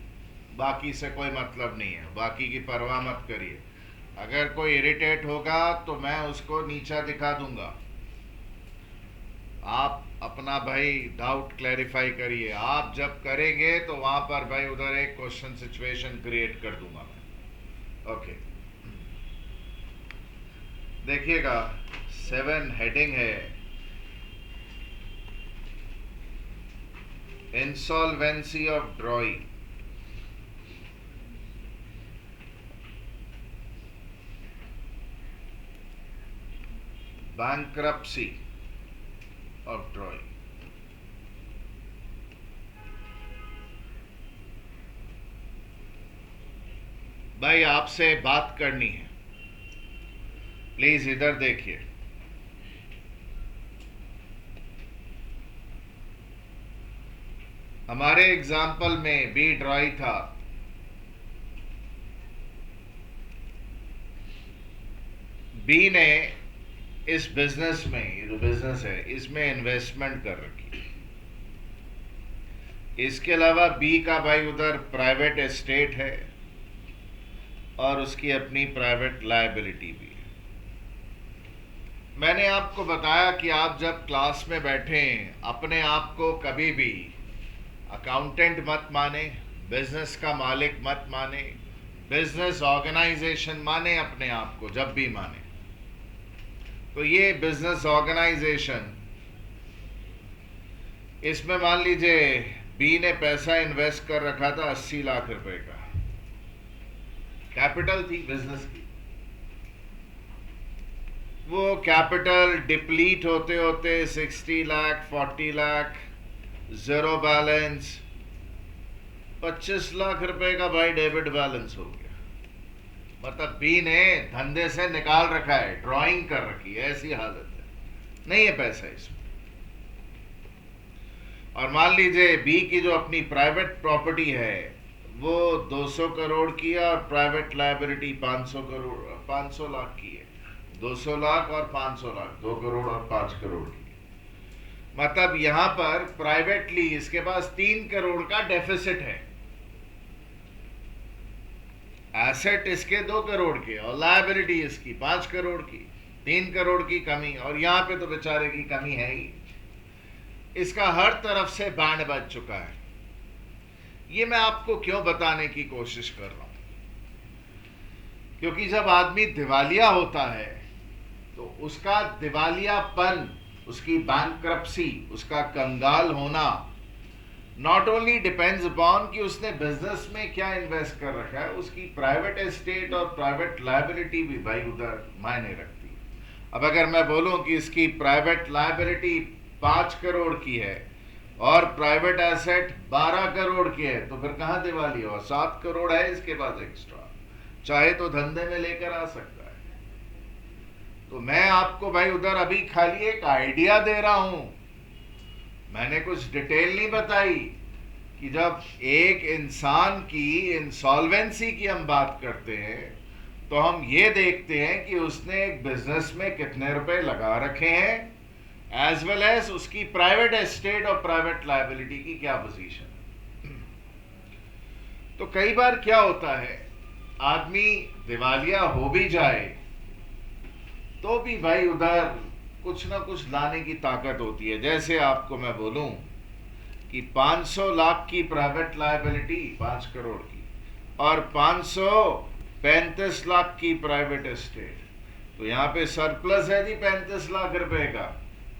बाकी से कोई मतलब नहीं है। बाकी की परवाह मत करिए। अगर कोई इरिटेट होगा तो मैं उसको नीचा दिखा दूंगा। आप अपना भाई डाउट क्लैरिफाई करिए। आप जब करेंगे तो वहां पर भाई उधर एक क्वेश्चन सिचुएशन क्रिएट कर दूंगा मैं। ओके, देखिएगा 7 हेडिंग है इंसॉल्वेंसी ऑफ ड्रॉई। Bankruptcy of ड्रॉई। भाई आपसे बात करनी है, प्लीज इधर देखिए। हमारे एग्जाम्पल में बी ड्रॉई था, बी ने इस बिजनेस में, ये जो बिजनेस है इसमें इन्वेस्टमेंट कर रखी है। इसके अलावा बी का भाई उधर प्राइवेट एस्टेट है और उसकी अपनी प्राइवेट लायबिलिटी भी है। मैंने आपको बताया कि आप जब क्लास में बैठें अपने आप को कभी भी अकाउंटेंट मत माने, बिजनेस का मालिक मत माने, बिजनेस ऑर्गेनाइजेशन माने अपने आप को। जब भी माने तो ये बिजनेस ऑर्गेनाइजेशन, इसमें मान लीजिए बी ने पैसा इन्वेस्ट कर रखा था 80 लाख रुपए का, कैपिटल थी बिजनेस की। वो कैपिटल डिप्लीट होते होते 60 लाख, 40 लाख, जीरो बैलेंस, 25 लाख रुपए का भाई डेबिट बैलेंस हो गया। मतलब बी ने धंधे से निकाल रखा है, ड्राइंग कर रखी है, ऐसी हालत है, नहीं है पैसा इसमें। और मान लीजिए बी की जो अपनी प्राइवेट प्रॉपर्टी है वो 200 करोड़ की है और प्राइवेट लायबिलिटी 500 लाख की है। 200 लाख और 500 लाख, 2 करोड़ और 5 करोड़ की। मतलब यहां पर प्राइवेटली इसके पास 3 करोड़ का डेफिसिट है। एसेट इसके 2 करोड़ के और लायबिलिटी इसकी 5 करोड़ की, 3 करोड़ की कमी। और यहां पे तो बेचारे की कमी है ही, इसका हर तरफ से बैंड बज चुका है। ये मैं आपको क्यों बताने की कोशिश कर रहा हूं, क्योंकि जब आदमी दिवालिया होता है तो उसका दिवालियापन, उसकी बैंकरप्सी, उसका कंगाल होना नॉट ओनली डिपेंड्स अपॉन कि उसने बिजनेस में क्या इन्वेस्ट कर रखा है, उसकी प्राइवेट एस्टेट और प्राइवेट लायबिलिटी भी भाई उधर मायने रखती है। अब अगर मैं बोलूं कि इसकी प्राइवेट लायबिलिटी 5 करोड़ की है और प्राइवेट एसेट 12 करोड़ की है, तो फिर कहां दिवालिया हुआ? 7 करोड़ है इसके पास एक्स्ट्रा, चाहे तो धंधे में लेकर आ सकता है। तो मैं आपको भाई उधर अभी खाली एक आइडिया दे रहा हूं, मैंने कुछ डिटेल नहीं बताई कि जब एक इंसान की इंसॉल्वेंसी की हम बात करते हैं तो हम ये देखते हैं कि उसने एक बिजनेस में कितने रुपए लगा रखे हैं, एज वेल एज उसकी प्राइवेट एस्टेट और प्राइवेट लायबिलिटी की क्या पोजीशन है। तो कई बार क्या होता है, आदमी दिवालिया हो भी जाए तो भी भाई उधर कुछ ना कुछ लाने की ताकत होती है। जैसे आपको मैं बोलूं कि 500 लाख की प्राइवेट लायबिलिटी 5 करोड़ की और 535 लाख की प्राइवेट एस्टेट, तो यहां पे सरप्लस है जी 35 लाख रुपए का,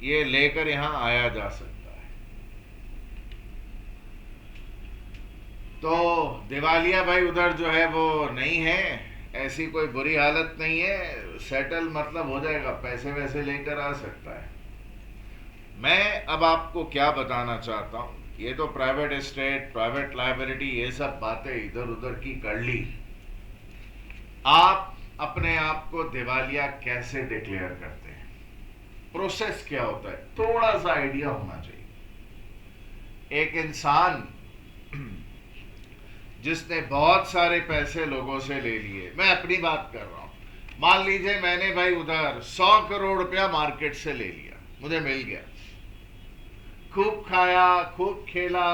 ये लेकर यहां आया जा सकता है। तो दिवालिया भाई उधर जो है वो नहीं है, ऐसी कोई बुरी हालत नहीं है, सेटल मतलब हो जाएगा, पैसे वैसे लेकर आ सकता है। मैं अब आपको क्या बताना चाहता हूं, ये तो प्राइवेट एस्टेट, प्राइवेट लायबिलिटी, ये सब बातें इधर उधर की कर ली। आप अपने आप को दिवालिया कैसे डिक्लेयर करते हैं, प्रोसेस क्या होता है, थोड़ा सा आइडिया होना चाहिए। एक इंसान जिसने बहुत सारे पैसे लोगों से ले लिए, मैं अपनी बात कर रहा हूं, मान लीजिए मैंने भाई उधर 100 करोड़ रुपया मार्केट से ले लिया, मुझे मिल गया, खूब खाया, खूब खेला,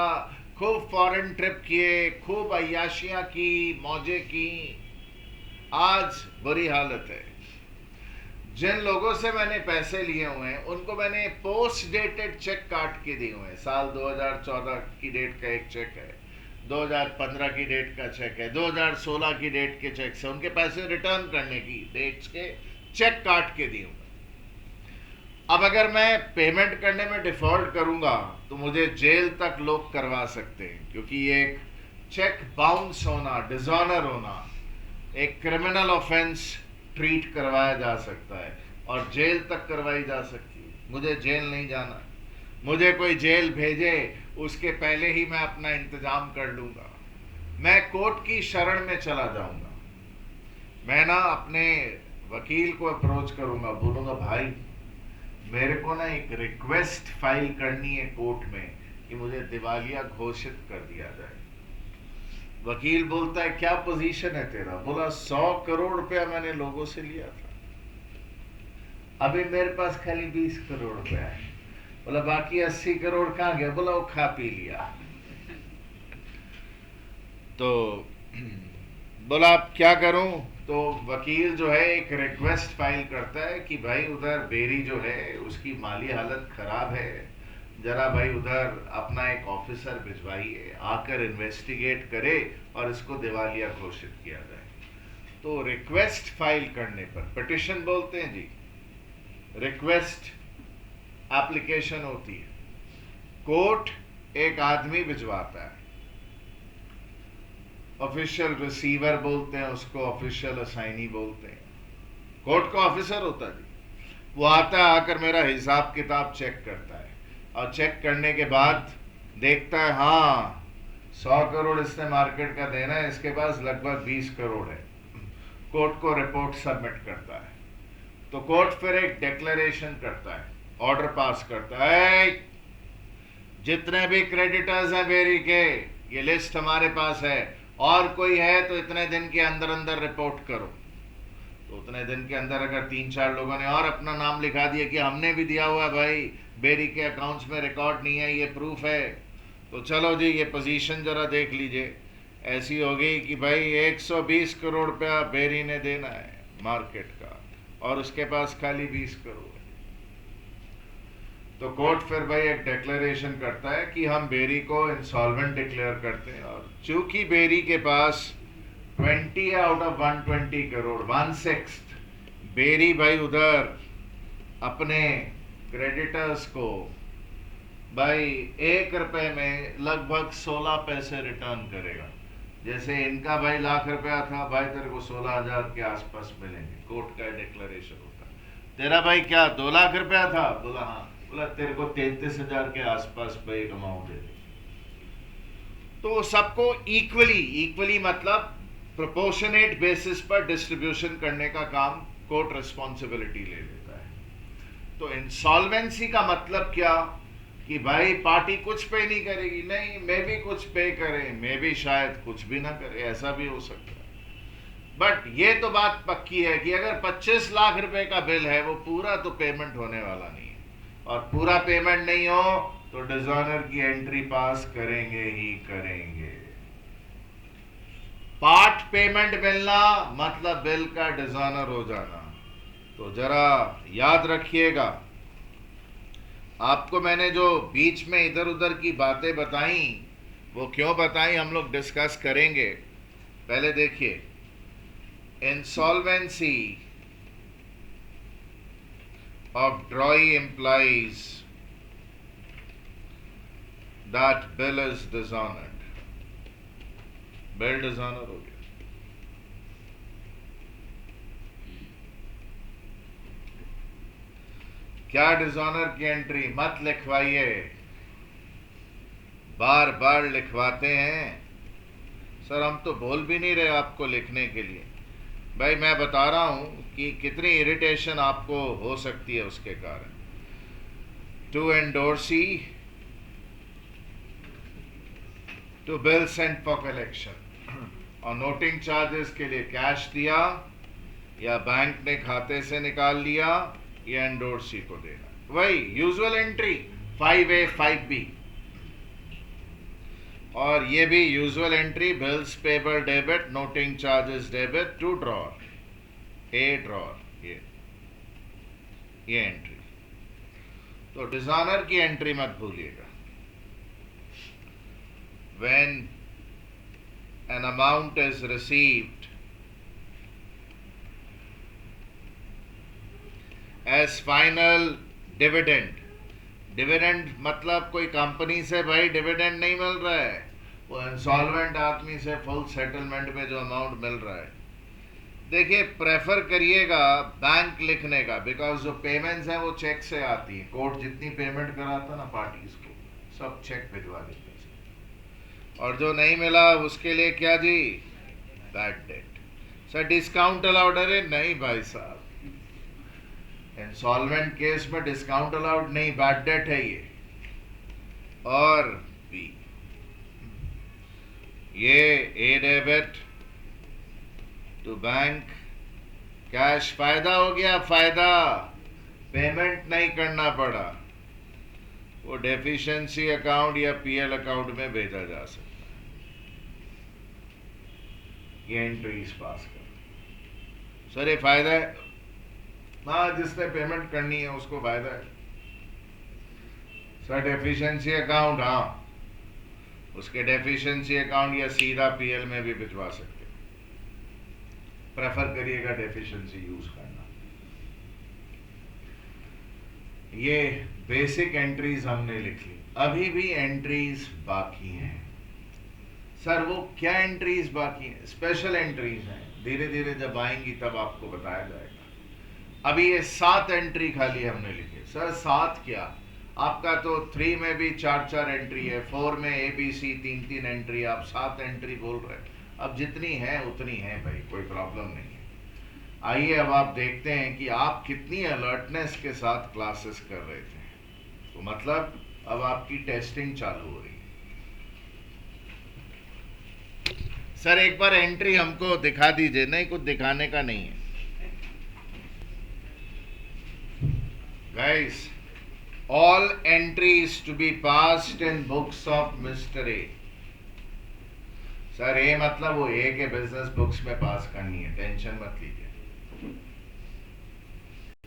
खूब फॉरेन ट्रिप किए, खूब अय्याशियां की, मौजे की, आज बुरी हालत है। जिन लोगों से मैंने पैसे लिए हुए हैं उनको मैंने पोस्ट डेटेड चेक काट के दिए हुए हैं। साल 2014 की डेट का एक चेक है, 2015 की डेट का चेक है, 2016 की डेट के चेक से उनके पैसे रिटर्न करने की डेट्स के चेक काट के दिए हुए। अब अगर मैं पेमेंट करने में डिफॉल्ट करूंगा तो मुझे जेल तक लोग करवा सकते हैं, क्योंकि एक चेक बाउंस होना, डिसऑनर होना, एक क्रिमिनल ऑफेंस ट्रीट करवाया जा सकता है और जेल तक करवाई जा सकती है। मुझे जेल नहीं जाना, मुझे कोई जेल भेजे उसके पहले ही मैं अपना इंतजाम कर लूंगा, मैं कोर्ट की शरण में चला जाऊंगा। मैं ना अपने वकील को अप्रोच करूंगा, बोलूंगा भाई मेरे को ना एक रिक्वेस्ट फाइल करनी है कोर्ट में कि मुझे दिवालिया घोषित कर दिया जाए। वकील बोलता है क्या पोजीशन है तेरा? बोला 100 करोड़ रुपया मैंने लोगों से लिया था, अभी मेरे पास खाली 20 करोड़ रुपया है। बोला बाकी 80 करोड़ कहाँ गए? बोला वो खा पी लिया। तो बोला अब क्या करूं? तो वकील जो है एक रिक्वेस्ट फाइल करता है कि भाई उधर बेरी जो है उसकी माली हालत खराब है, जरा भाई उधर अपना एक ऑफिसर भिजवाइए, आकर इन्वेस्टिगेट करे और इसको दिवालिया घोषित किया जाए। तो रिक्वेस्ट फाइल करने पर, पिटिशन बोलते हैं जी, रिक्वेस्ट एप्लीकेशन होती है, कोर्ट एक आदमी भिजवाता है, ऑफिशियल रिसीवर बोलते हैं उसको, ऑफिशियल असाइनी बोलते हैं, कोर्ट का ऑफिसर होता है जी। वो आता है, आकर मेरा हिसाब किताब चेक करता है और चेक करने के बाद देखता है हाँ 100 करोड़ इसने मार्केट का देना है, इसके पास लगभग 20 करोड़ है। कोर्ट को रिपोर्ट सबमिट करता है। तो कोर्ट फिर एक डिक्लेरेशन करता है, ऑर्डर पास करता है, जितने भी क्रेडिटर्स हैं बेरी के, ये लिस्ट हमारे पास है, और कोई है तो इतने दिन के अंदर अंदर रिपोर्ट करो। तो उतने दिन के अंदर अगर 3-4 लोगों ने और अपना नाम लिखा दिया कि हमने भी दिया हुआ है भाई, बेरी के अकाउंट्स में रिकॉर्ड नहीं है, ये प्रूफ है, तो चलो जी ये पोजीशन जरा देख लीजिए, ऐसी हो गई कि भाई 120 करोड़ रुपया बेरी ने देना है मार्केट का और उसके पास खाली 20 करोड़ है। तो कोर्ट फिर भाई एक डिक्लेरेशन करता है कि हम बेरी को इंसॉल्वेंट डिक्लेयर करते हैं, और चूंकि बेरी के पास 20 आउट ऑफ 120 करोड़ 1/6 बेरी भाई उधर अपने क्रेडिटर्स को भाई 1 रुपए में लगभग 16 पैसे रिटर्न करेगा। जैसे इनका भाई लाख रुपया था, भाई तेरे को 16,000 के आसपास मिलेंगे। कोर्ट का डिक्लेरेशन होता है। तेरा भाई क्या 2 लाख रुपया था? बोला हाँ। बोला तेरे को 33,000 के आसपास भाई अमाउंट दे दे। तो सबको इक्वली मतलब प्रोपोर्शनेट बेसिस पर डिस्ट्रीब्यूशन करने का काम कोर्ट रिस्पॉन्सिबिलिटी ले लेता है। तो इंसॉल्वेंसी का मतलब क्या कि भाई पार्टी कुछ पे नहीं करेगी, नहीं मैं भी कुछ पे करे, मैं भी शायद कुछ भी ना करे, ऐसा भी हो सकता है। बट ये तो बात पक्की है कि अगर 25 लाख रुपए का बिल है वो पूरा तो पेमेंट होने वाला नहीं है, और पूरा पेमेंट नहीं हो तो डिसऑनर की एंट्री पास करेंगे ही करेंगे। पार्ट पेमेंट मिलना मतलब बिल का डिसऑनर हो जाना। तो जरा याद रखिएगा, आपको मैंने जो बीच में इधर उधर की बातें बताई वो क्यों बताई हम लोग डिस्कस करेंगे। पहले देखिए, insolvency of drawee implies that bill is dishonored. Bill dishonour हो गया। क्या डिसऑनर की एंट्री मत लिखवाइए, बार बार लिखवाते हैं सर, हम तो बोल भी नहीं रहे आपको लिखने के लिए। भाई मैं बता रहा हूं कि कितनी इरिटेशन आपको हो सकती है उसके कारण। To endorsee to bill sent for collection, और नोटिंग चार्जेस के लिए कैश दिया या बैंक ने खाते से निकाल लिया, या एंडोर्सी को देना। वही यूजुअल एंट्री 5A 5B, और ये भी usual entry bills payable debit, noting charges debit to drawer, a drawer, ये एंट्री। तो डिसऑनर की एंट्री मत भूलिएगा। When an amount is received as final dividend, dividend मतलब कोई कंपनी से भाई डिविडेंड नहीं मिल रहा है, वो इंसॉल्वेंट आदमी से फुल सेटलमेंट में जो अमाउंट मिल रहा है। देखिए प्रेफर करिएगा बैंक लिखने का, बिकॉज जो पेमेंट्स हैं वो चेक से आती है। कोर्ट जितनी पेमेंट कराता ना पार्टीज को, सब चेक भिजवा देते हैं, और जो नहीं मिला उसके लिए क्या ji, bad debt. Sir discount allowed? अरे नहीं भाई साहब, इंसॉल्वेंट केस में डिस्काउंट अलाउड नहीं, बैड डेट है ये। और बी, ये A debit to bank, cash फायदा हो गया, फायदा पेमेंट नहीं करना पड़ा, वो डेफिशिएंसी अकाउंट या पीएल अकाउंट में भेजा जा सकता है। ये एंट्रीज पास कर सर, ये फायदा है। हाँ, जिसने पेमेंट करनी है उसको फायदा है सर। डेफिशिएंसी अकाउंट, हाँ, उसके डेफिशिएंसी अकाउंट या सीधा पीएल में भी भिजवा सकते हैं। प्रेफर करिएगा डेफिशिएंसी यूज करना। ये बेसिक एंट्रीज हमने लिख ली, अभी भी एंट्रीज बाकी हैं सर। वो क्या एंट्रीज बाकी हैं? स्पेशल एंट्रीज हैं, धीरे धीरे जब आएंगी तब आपको बताया जाएगा। अभी ये 7 एंट्री खाली हमने लिखे सर। 7 क्या, आपका तो 3 में भी 4 एंट्री है, 4 में ABC 3 एंट्री, आप 7 एंट्री बोल रहे हैं। अब जितनी है उतनी है भाई, कोई प्रॉब्लम नहीं है। आइए अब आप देखते हैं कि आप कितनी अलर्टनेस के साथ क्लासेस कर रहे थे। तो मतलब अब आपकी टेस्टिंग चालू हो रही है सर। एक बार एंट्री हमको दिखा दीजिए। नहीं, कुछ दिखाने का नहीं है guys. All entries to be passed in books of Mr. A. Sir A मतलब वो ए के बिजनेस बुक्स में पास करनी है, टेंशन मत लीजिए।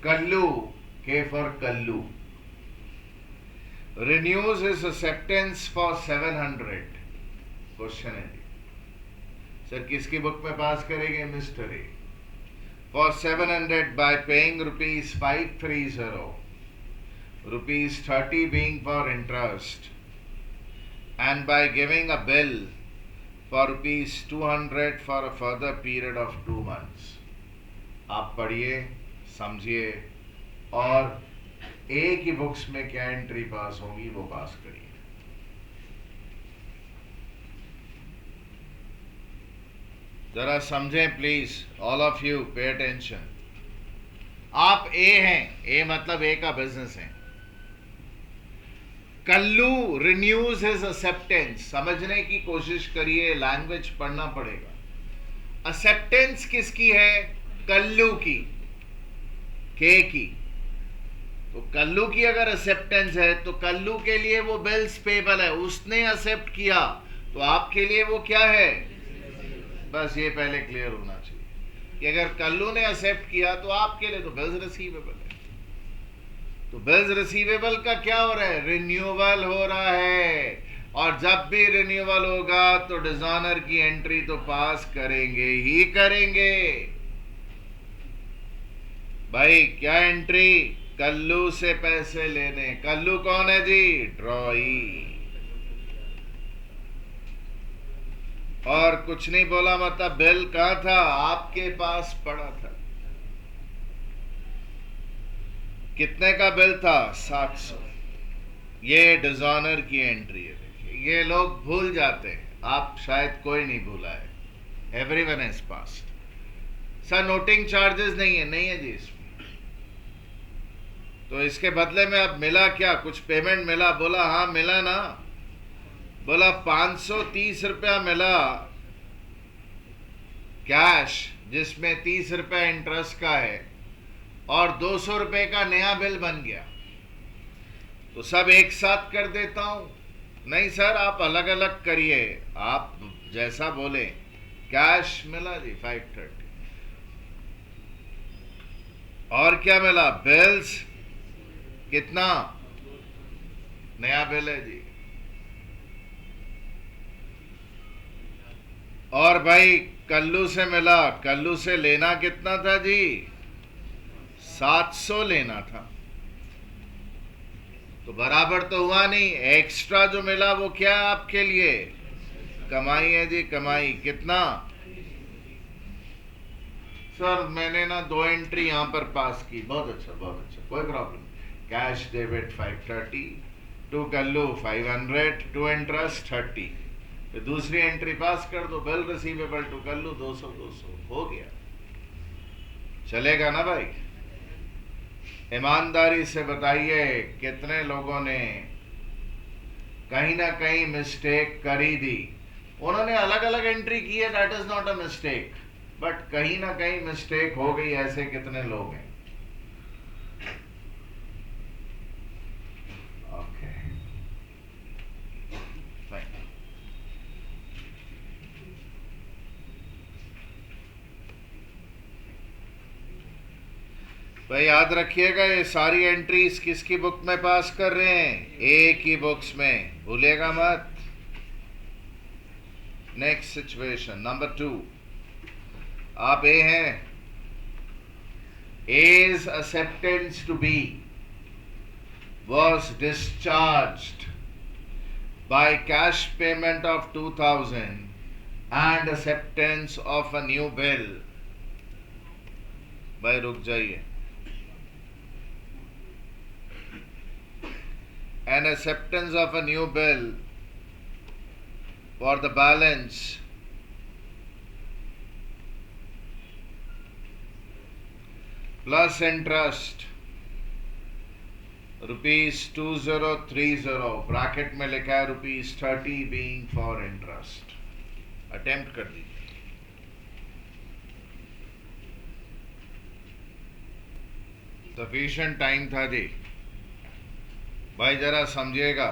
Kallu, K for Kallu, renews his acceptance for 700। Question है जी सर, किसकी बुक में पास करेंगे? Mister A. For 700 by paying ₹530, ₹30 being for interest, and by giving a bill for ₹200 for a further period of 2 months। आप पढ़िए, समझिए और ए की बुक्स में क्या एंट्री पास होगी वो पास करिए। जरा समझें please, all of you pay attention. आप ए हैं, ए मतलब ए का बिजनेस है। कल्लू रिन्यूज हिज एक्सेप्टेंस, समझने की कोशिश करिए, लैंग्वेज पढ़ना पड़ेगा। एक्सेप्टेंस किसकी है? कल्लू की, के की। तो कल्लू की अगर एक्सेप्टेंस है तो कल्लू के लिए वो बिल्स पेबल है, उसने एक्सेप्ट किया तो आपके लिए वो क्या है? बस ये पहले क्लियर होना चाहिए कि अगर कल्लू ने एक्सेप्ट किया तो आपके लिए तो बिल्स रिसीवेबल है। तो बिल्स रिसीवेबल का क्या हो रहा है? रिन्यूअल हो रहा है। और जब भी रिन्यूअल होगा तो डिजॉनर की एंट्री तो पास करेंगे ही करेंगे। भाई क्या एंट्री? कल्लू से पैसे लेने। कल्लू कौन है जी? ड्रॉई। और कुछ नहीं बोला, मतलब बिल कहां था? आपके पास पड़ा था। कितने का बिल था? 700। ये डिजॉनर की एंट्री है। देखिए ये लोग भूल जाते हैं, आप शायद कोई नहीं भूला है। Everyone has passed. Sir noting charges नहीं है? नहीं है जी इसमें। तो इसके बदले में अब मिला क्या? कुछ पेमेंट मिला? बोला हाँ मिला ना। बोला 530 रुपया मिला कैश, जिसमें 30 रुपया इंटरेस्ट का है और 200 रुपए का नया बिल बन गया। तो सब एक साथ कर देता हूं? नहीं सर, आप अलग अलग करिए, आप जैसा बोले। कैश मिला जी 530। और क्या मिला? बिल्स कितना? नया बिल है जी। और भाई कल्लू से मिला। कल्लू से लेना कितना था जी? 700 लेना था। तो बराबर तो हुआ नहीं। एक्स्ट्रा जो मिला वो क्या है आपके लिए? कमाई है जी, कमाई। कितना? सर मैंने ना 2 एंट्री यहां पर पास की। बहुत अच्छा, बहुत अच्छा, कोई problem. Cash debit 530, to Kallu 500, to interest 30। तो दूसरी एंट्री पास कर दो। बिल रिसीवेबल टू कल्लू 200 200 हो गया। चलेगा ना भाई? ईमानदारी से बताइए कितने लोगों ने कहीं ना कहीं मिस्टेक करी थी? उन्होंने अलग अलग एंट्री की है, that is not a mistake, but कहीं ना कहीं मिस्टेक हो गई। ऐसे कितने लोग हैं? भाई याद रखिएगा, ये सारी एंट्रीज किसकी बुक में पास कर रहे हैं? ए की बुक्स में, भूलिएगा मत। नेक्स्ट सिचुएशन नंबर 2, आप ए हैं। A's acceptance to B was discharged by cash payment of 2000 and acceptance of a new bill. भाई रुक जाइए। An acceptance of a new bill for the balance plus interest ₹2030, bracket में लिखा है ₹30 being for interest. Attempt कर दीजिए। Sufficient time था जी। भाई जरा समझिएगा,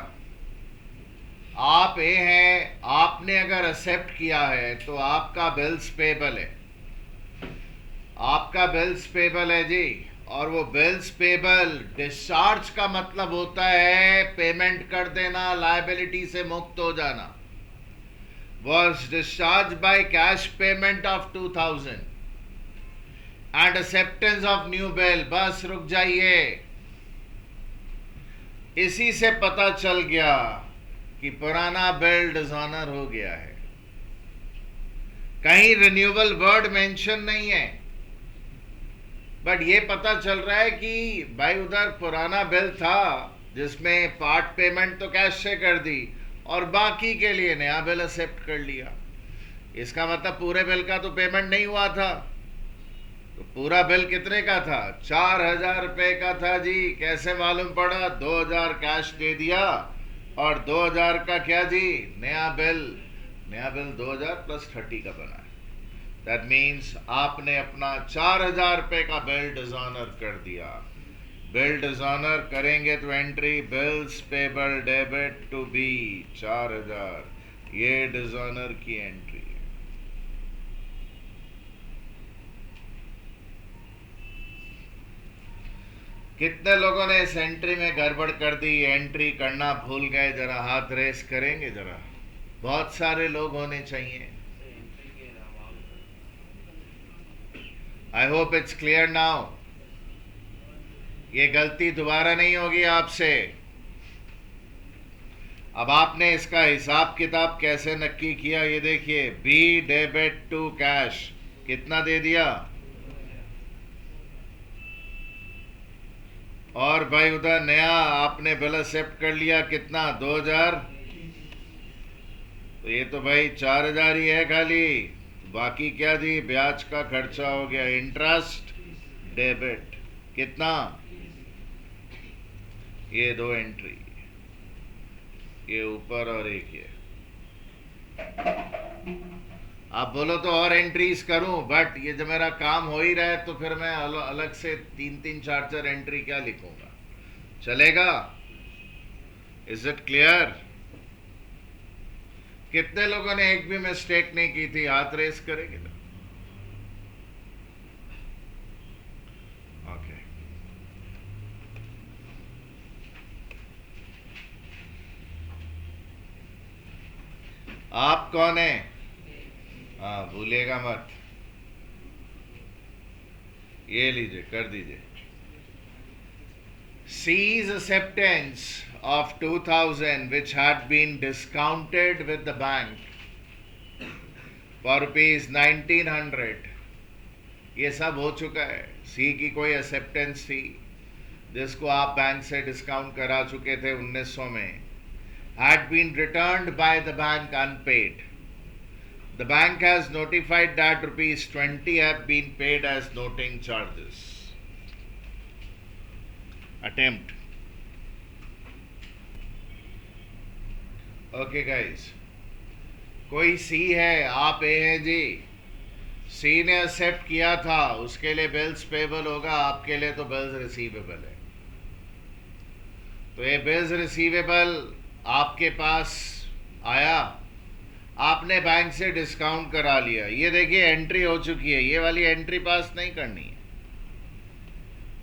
आप ए हैं, आपने अगर एक्सेप्ट किया है तो आपका बिल्स पेबल है, आपका बिल्स पेबल है जी। और वो बिल्स पेबल, डिस्चार्ज का मतलब होता है पेमेंट कर देना, लायबिलिटी से मुक्त हो जाना। Was discharge by cash payment of 2000 and acceptance of new bill. बस रुक जाइए, इसी से पता चल गया कि पुराना बिल डिसऑनर हो गया है। कहीं रिन्यूअल वर्ड मेंशन नहीं है, बट ये पता चल रहा है कि भाई उधर पुराना बिल था जिसमें पार्ट पेमेंट तो कैश से कर दी और बाकी के लिए नया बिल एक्सेप्ट कर लिया। इसका मतलब पूरे बिल का तो पेमेंट नहीं हुआ था। तो पूरा बिल कितने का था? 4000 रुपए का था जी। कैसे मालूम पड़ा? 2000 कैश दे दिया और 2000 का क्या जी, नया बिल 2000 प्लस 30 का बना है। दैट मीन्स आपने अपना 4000 रुपए का बिल डिसऑनर कर दिया। बिल डिसऑनर करेंगे तो entry bills payable debit to B 4000, ये डिसऑनर की एंट्री है। कितने लोगों ने इस एंट्री में गड़बड़ कर दी, एंट्री करना भूल गए? जरा हाथ रेस करेंगे जरा। बहुत सारे लोग होने चाहिए। I hope it's clear now. ये गलती दोबारा नहीं होगी आपसे। अब आपने इसका हिसाब किताब कैसे नक्की किया, ये देखिए। बी डेबिट टू कैश, कितना दे दिया? और भाई उधर नया आपने बिल एक्सेप्ट कर लिया, कितना? 2000। तो ये तो भाई 4000 ही है खाली। बाकी क्या जी? ब्याज का खर्चा हो गया, इंटरेस्ट डेबिट, कितना? ये दो एंट्री, ये ऊपर और एक ये। आप बोलो तो और एंट्रीज करूं, बट ये जब मेरा काम हो ही रहा है तो फिर मैं अलग से 3-3, 4-4 एंट्री क्या लिखूंगा? चलेगा? Is it clear? कितने लोगों ने एक भी मिस्टेक नहीं की थी? हाथ रेस करेंगे ना। ओके, आप कौन है? हाँ, भूलिएगा मत। ये लीजिए, कर दीजिए। C's acceptance of 2000 which had been discounted with the bank for ₹1900, ये सब हो चुका है। सी की कोई एक्सेप्टेंस थी जिसको आप बैंक से डिस्काउंट करा चुके थे 1900 में, had been returned by the bank unpaid. The bank has notified that ₹20 have been paid as noting charges. Attempt. Okay guys, कोई सी है, आप ए है जी। सी ने एक्सेप्ट किया था, उसके लिए बिल्स पेबल होगा, आपके लिए तो बिल्स रिसीवेबल है। तो ये बिल्स रिसीवेबल आपके पास आया, आपने बैंक से डिस्काउंट करा लिया। ये देखिए एंट्री हो चुकी है, ये वाली एंट्री पास नहीं करनी है।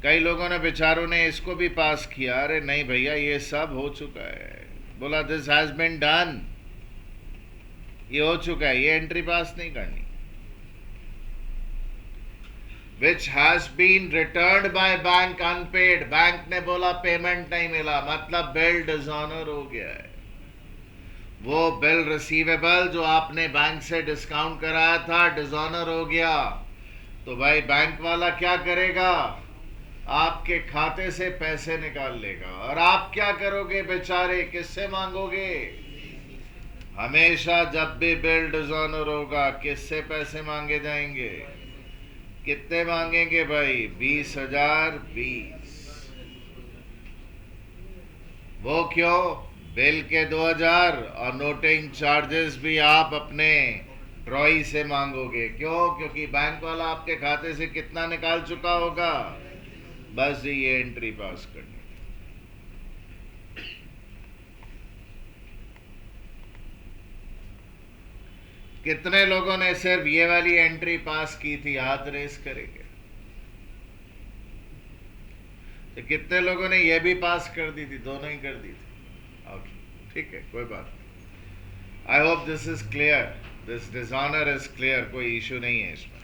कई लोगों ने बेचारों ने इसको भी पास किया, अरे नहीं भैया ये सब हो चुका है, बोला दिस हैज बीन डन, ये हो चुका है, ये एंट्री पास नहीं करनी। Which has been returned by bank unpaid, bank ने बोला पेमेंट नहीं मिला, मतलब बिल डिसऑनर हो गया है। वो बिल रिसीवेबल जो आपने बैंक से डिस्काउंट कराया था डिसऑनर हो गया, तो भाई बैंक वाला क्या करेगा, आपके खाते से पैसे निकाल लेगा। और आप क्या करोगे बेचारे, किससे मांगोगे? हमेशा जब भी बिल डिसऑनर होगा किससे पैसे मांगे जाएंगे? कितने मांगेंगे भाई? 20,000 20। वो क्यों? बिल के 2,000 और नोटिंग चार्जेस भी आप अपने ट्रॉई से मांगोगे। क्यों? क्योंकि बैंक वाला आपके खाते से कितना निकाल चुका होगा, बस ये एंट्री पास करनी। कितने लोगों ने सिर्फ ये वाली एंट्री पास की थी? हाथ रेस करेंगे। तो कितने लोगों ने ये भी पास कर दी थी? दोनों ही कर दी थी। ओके, ठीक है, कोई बात नहीं। I hope this is clear, this dishonour is clear, कोई इशू नहीं है इसमें।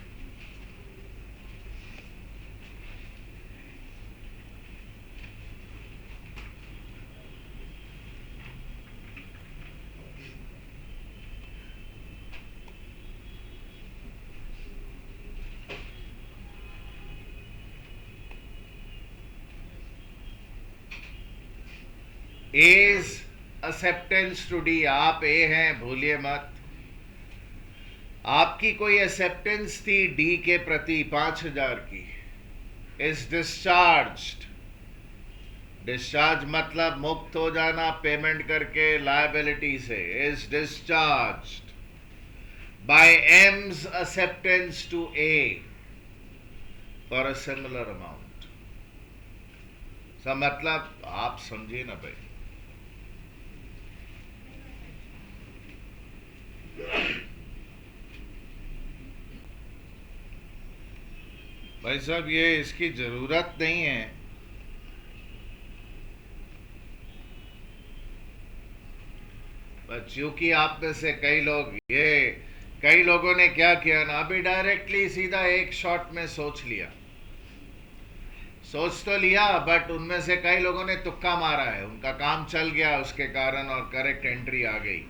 इज एक्सेप्टेंस टू डी, आप ए हैं, भूलिए मत। आपकी कोई एक्सेप्टेंस थी डी के प्रति 5,000 की। इज डिस्चार्ज्ड, डिस्चार्ज मतलब मुक्त हो जाना पेमेंट करके लायबिलिटी से। Is discharged by M's acceptance to A for a similar amount. सब मतलब आप समझिए ना भाई। भाई साहब ये इसकी जरूरत नहीं है, पर चूंकि आप में से कई लोगों ने क्या किया ना, अभी डायरेक्टली सीधा एक शॉट में सोच तो लिया, बट उनमें से कई लोगों ने तुक्का मारा है, उनका काम चल गया उसके कारण और करेक्ट एंट्री आ गई।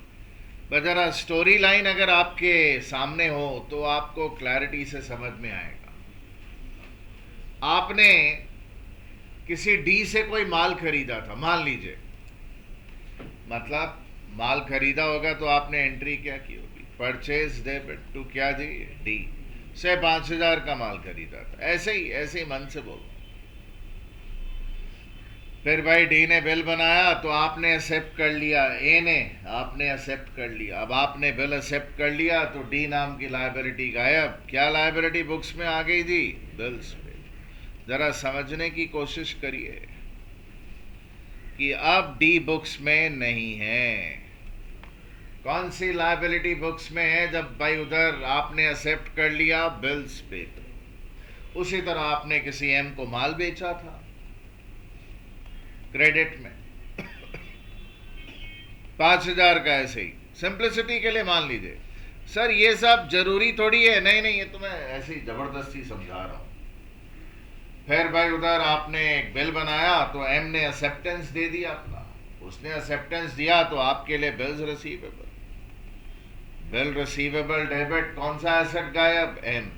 पर जरा स्टोरी लाइन अगर आपके सामने हो तो आपको क्लैरिटी से समझ में आएगा। आपने किसी डी से कोई माल खरीदा था, मान लीजिए, मतलब माल खरीदा होगा तो आपने एंट्री क्या की होगी? परचेज डेबिट टू क्या जी? डी से 5,000 का माल खरीदा था, ऐसे ही मन से बोलो। फिर भाई डी ने बिल बनाया तो आपने एक्सेप्ट कर लिया, ए ने आपने एक्सेप्ट कर लिया। अब आपने बिल एक्सेप्ट कर लिया तो डी नाम की लायबिलिटी गायब। क्या लायबिलिटी बुक्स में आ गई जी? बिल्स पे। जरा समझने की कोशिश करिए कि अब डी बुक्स में नहीं है। कौन सी लायबिलिटी बुक्स में है? जब भाई उधर आपने एक्सेप्ट कर लिया बिल्स पे। उसी तरह आपने किसी एम को माल बेचा था क्रेडिट में 5,000 का, ऐसे ही सिंप्लिसिटी के लिए मान लीजिए। सर ये सब जरूरी थोड़ी है, नहीं नहीं, ये तो मैं ऐसे ही जबरदस्ती समझा रहा हूं। फिर भाई उधर आपने एक बिल बनाया तो एम ने एक्सेप्टेंस दे दिया अपना, उसने एक्सेप्टेंस दिया तो आपके लिए bills receivable. Bill receivable debit, कौन सा एसेट गायब? एम।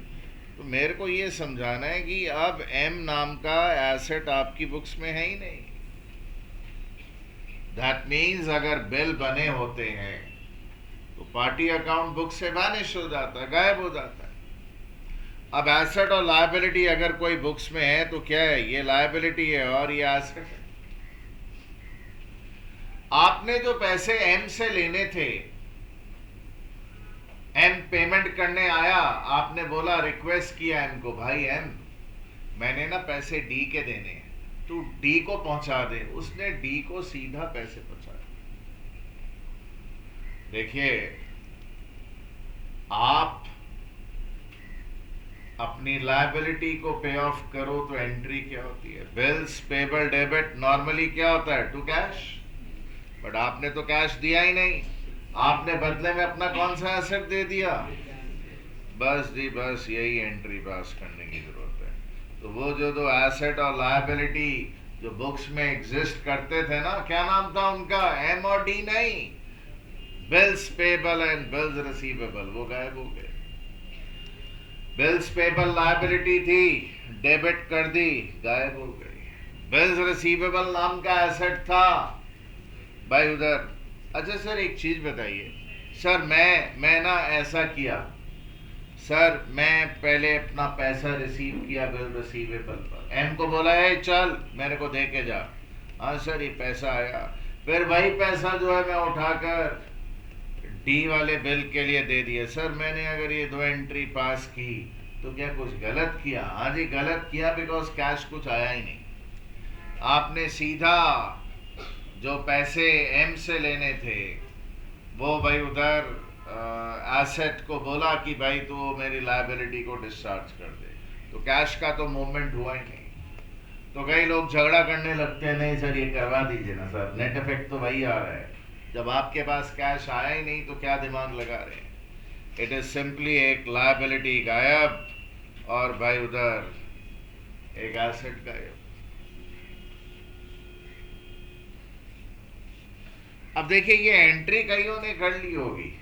तो मेरे को ये समझाना है कि अब एम नाम का एसेट आपकी बुक्स में है ही नहीं। दैट मीन्स अगर बिल बने होते हैं तो पार्टी अकाउंट बुक से वैनिश हो जाता है, गायब हो जाता है। अब एसेट और लायबिलिटी अगर कोई बुक्स में है तो क्या है? ये लायबिलिटी है और ये एसेट है। आपने जो पैसे एम से लेने थे, एम पेमेंट करने आया, आपने बोला, रिक्वेस्ट किया एम को, भाई एम मैंने ना पैसे डी के देने हैं, तू डी को पहुंचा दे। उसने डी को सीधा पैसे पहुंचा दिए। देखिए, आप अपनी लायबिलिटी को पे ऑफ करो तो एंट्री क्या होती है? बिल्स पेबल डेबिट नॉर्मली क्या होता है? To cash. बट आपने तो कैश दिया ही नहीं, आपने बदले में अपना कौन सा एसेट दे दिया? बस जी बस, यही एंट्री पास करने की जरूरत है। तो वो जो दो एसेट और लायबिलिटी जो बुक्स में एग्जिस्ट करते थे ना, क्या नाम था उनका? एम और डी नहीं, bills payable and bills receivable, वो गायब हो गए। बिल्स पेबल लायबिलिटी थी, डेबिट कर दी, गायब हो गई। बिल्स रिसीवेबल नाम का एसेट था भाई उधर। अच्छा सर एक चीज बताइए सर, मैं ना ऐसा किया सर, मैं पहले अपना पैसा रिसीव किया बिल रिसीवेबल पर, एम को बोला है चल मेरे को दे के जा, हाँ सर ये पैसा आया, फिर वही पैसा जो है मैं उठाकर डी वाले बिल के लिए दे दिए। सर मैंने अगर ये दो एंट्री पास की तो क्या कुछ गलत किया? हाँ जी गलत किया, बिकॉज कैश कुछ आया ही नहीं। आपने सीधा जो पैसे एम से लेने थे वो भाई उधर एसेट को बोला कि भाई तो मेरी लायबिलिटी को डिस्चार्ज कर दे, तो कैश का तो मूवमेंट हुआ ही नहीं। तो कई लोग झगड़ा करने लगते हैं, नहीं सर ये करवा दीजिए ना सर, नेट इफेक्ट तो वही आ रहा है। जब आपके पास कैश आया ही नहीं तो क्या दिमाग लगा रहे हैं? इट इज सिंपली एक लायबिलिटी गायब और भाई उधर एक एसेट गायब। अब देखिए ये एंट्री कईयों ने कर ली होगी,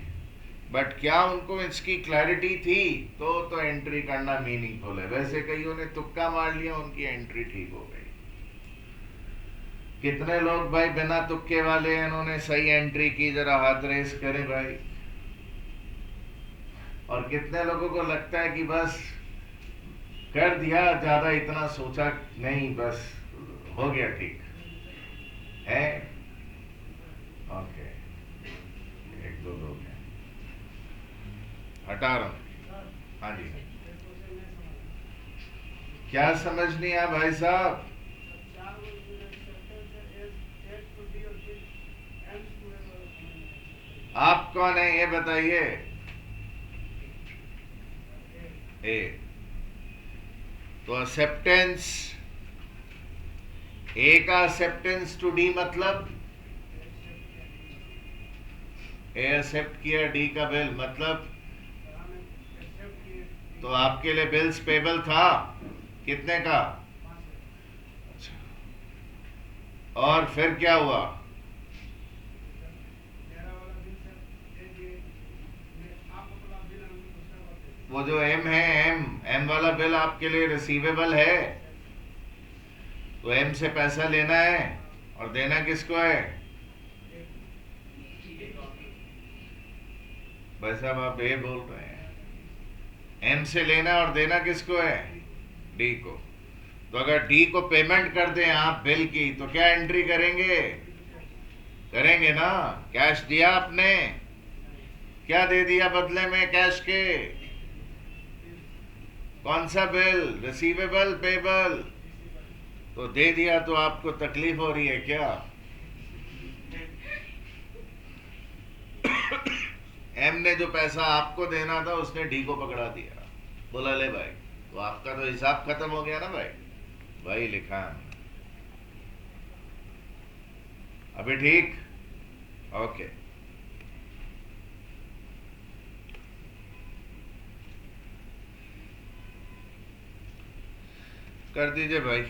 बट क्या उनको इसकी क्लैरिटी थी? तो एंट्री करना मीनिंगफुल है। वैसे कईयों ने तुक्का मार लिया, उनकी एंट्री ठीक हो गई। कितने लोग भाई बिना तुक्के वाले इन्होंने सही एंट्री की? जरा हाथ रेस करें भाई। और कितने लोगों को लगता है कि बस कर दिया, ज्यादा इतना सोचा नहीं, बस हो गया ठीक है? ओके, एक दो लोग हैं, हटा रहा हूं। हाँ जी, क्या समझ नहीं आया भाई साहब? आप कौन है ये बताइए? ए तो एक्सेप्टेंस, ए का एक्सेप्टेंस टू डी मतलब ए एक्सेप्ट किया डी का बिल, मतलब तो आपके लिए बिल्स पेबल था कितने का? अच्छा, और फिर क्या हुआ? वो जो एम है, एम वाला बिल आपके लिए रिसीवेबल है, तो एम से पैसा लेना है और देना किसको है? भाई साहब आप ए बोल रहे हैं, एम से लेना और देना किसको है? डी को। तो अगर डी को पेमेंट कर दें आप बिल की, तो क्या एंट्री करेंगे? करेंगे ना। कैश दिया आपने, क्या दे दिया बदले में कैश के? कौन सा बिल? Receivable payable? तो दे दिया तो आपको तकलीफ हो रही है क्या? एम ने जो पैसा आपको देना था उसने डी को पकड़ा दिया, बोला ले भाई, तो आपका तो हिसाब खत्म हो गया ना भाई। भाई लिखा है अभी ठीक? ओके, कर दीजिए भाई।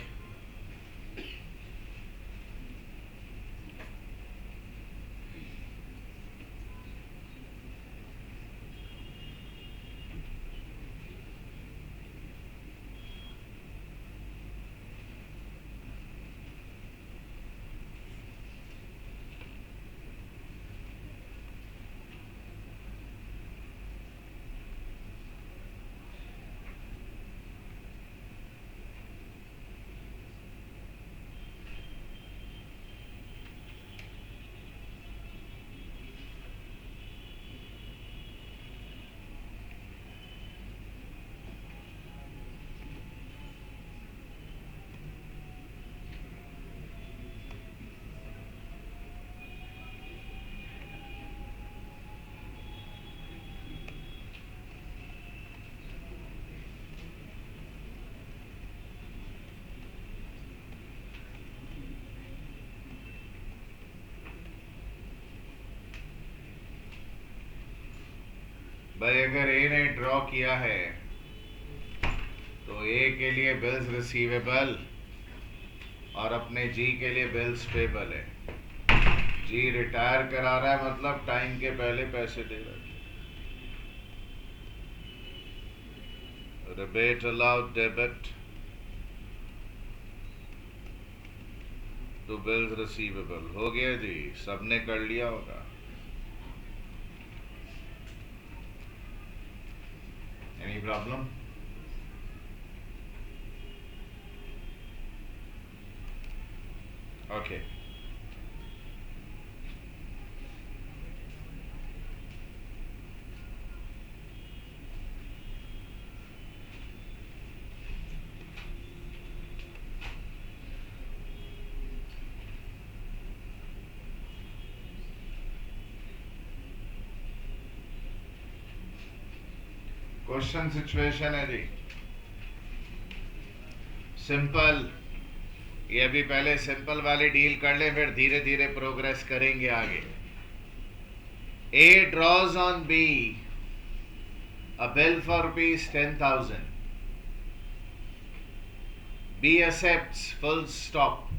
भाई अगर ए ने ड्रॉ किया है तो ए के लिए बिल्स रिसीवेबल और अपने जी के लिए बिल्स पेबल है। जी रिटायर करा रहा है, मतलब टाइम के पहले पैसे दे रहा है। Rebate allowed debit to bills receivable. हो गया जी, सबने कर लिया होगा। Any problem? Okay. Question situation है जी, सिंपल। ये भी पहले सिंपल वाली डील कर ले, फिर धीरे धीरे प्रोग्रेस करेंगे आगे। A draws on B a bill for ₹10,000. B accepts, full stop.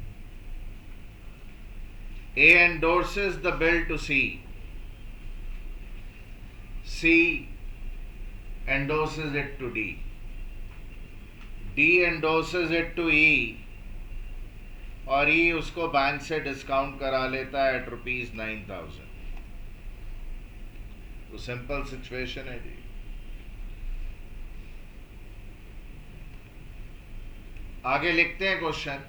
A endorses the bill to C. C endorses it to D. D endorses it to E. और E उसको बैंक से डिस्काउंट करा लेता है at ₹9,000। तो simple situation है जी। आगे लिखते हैं क्वेश्चन।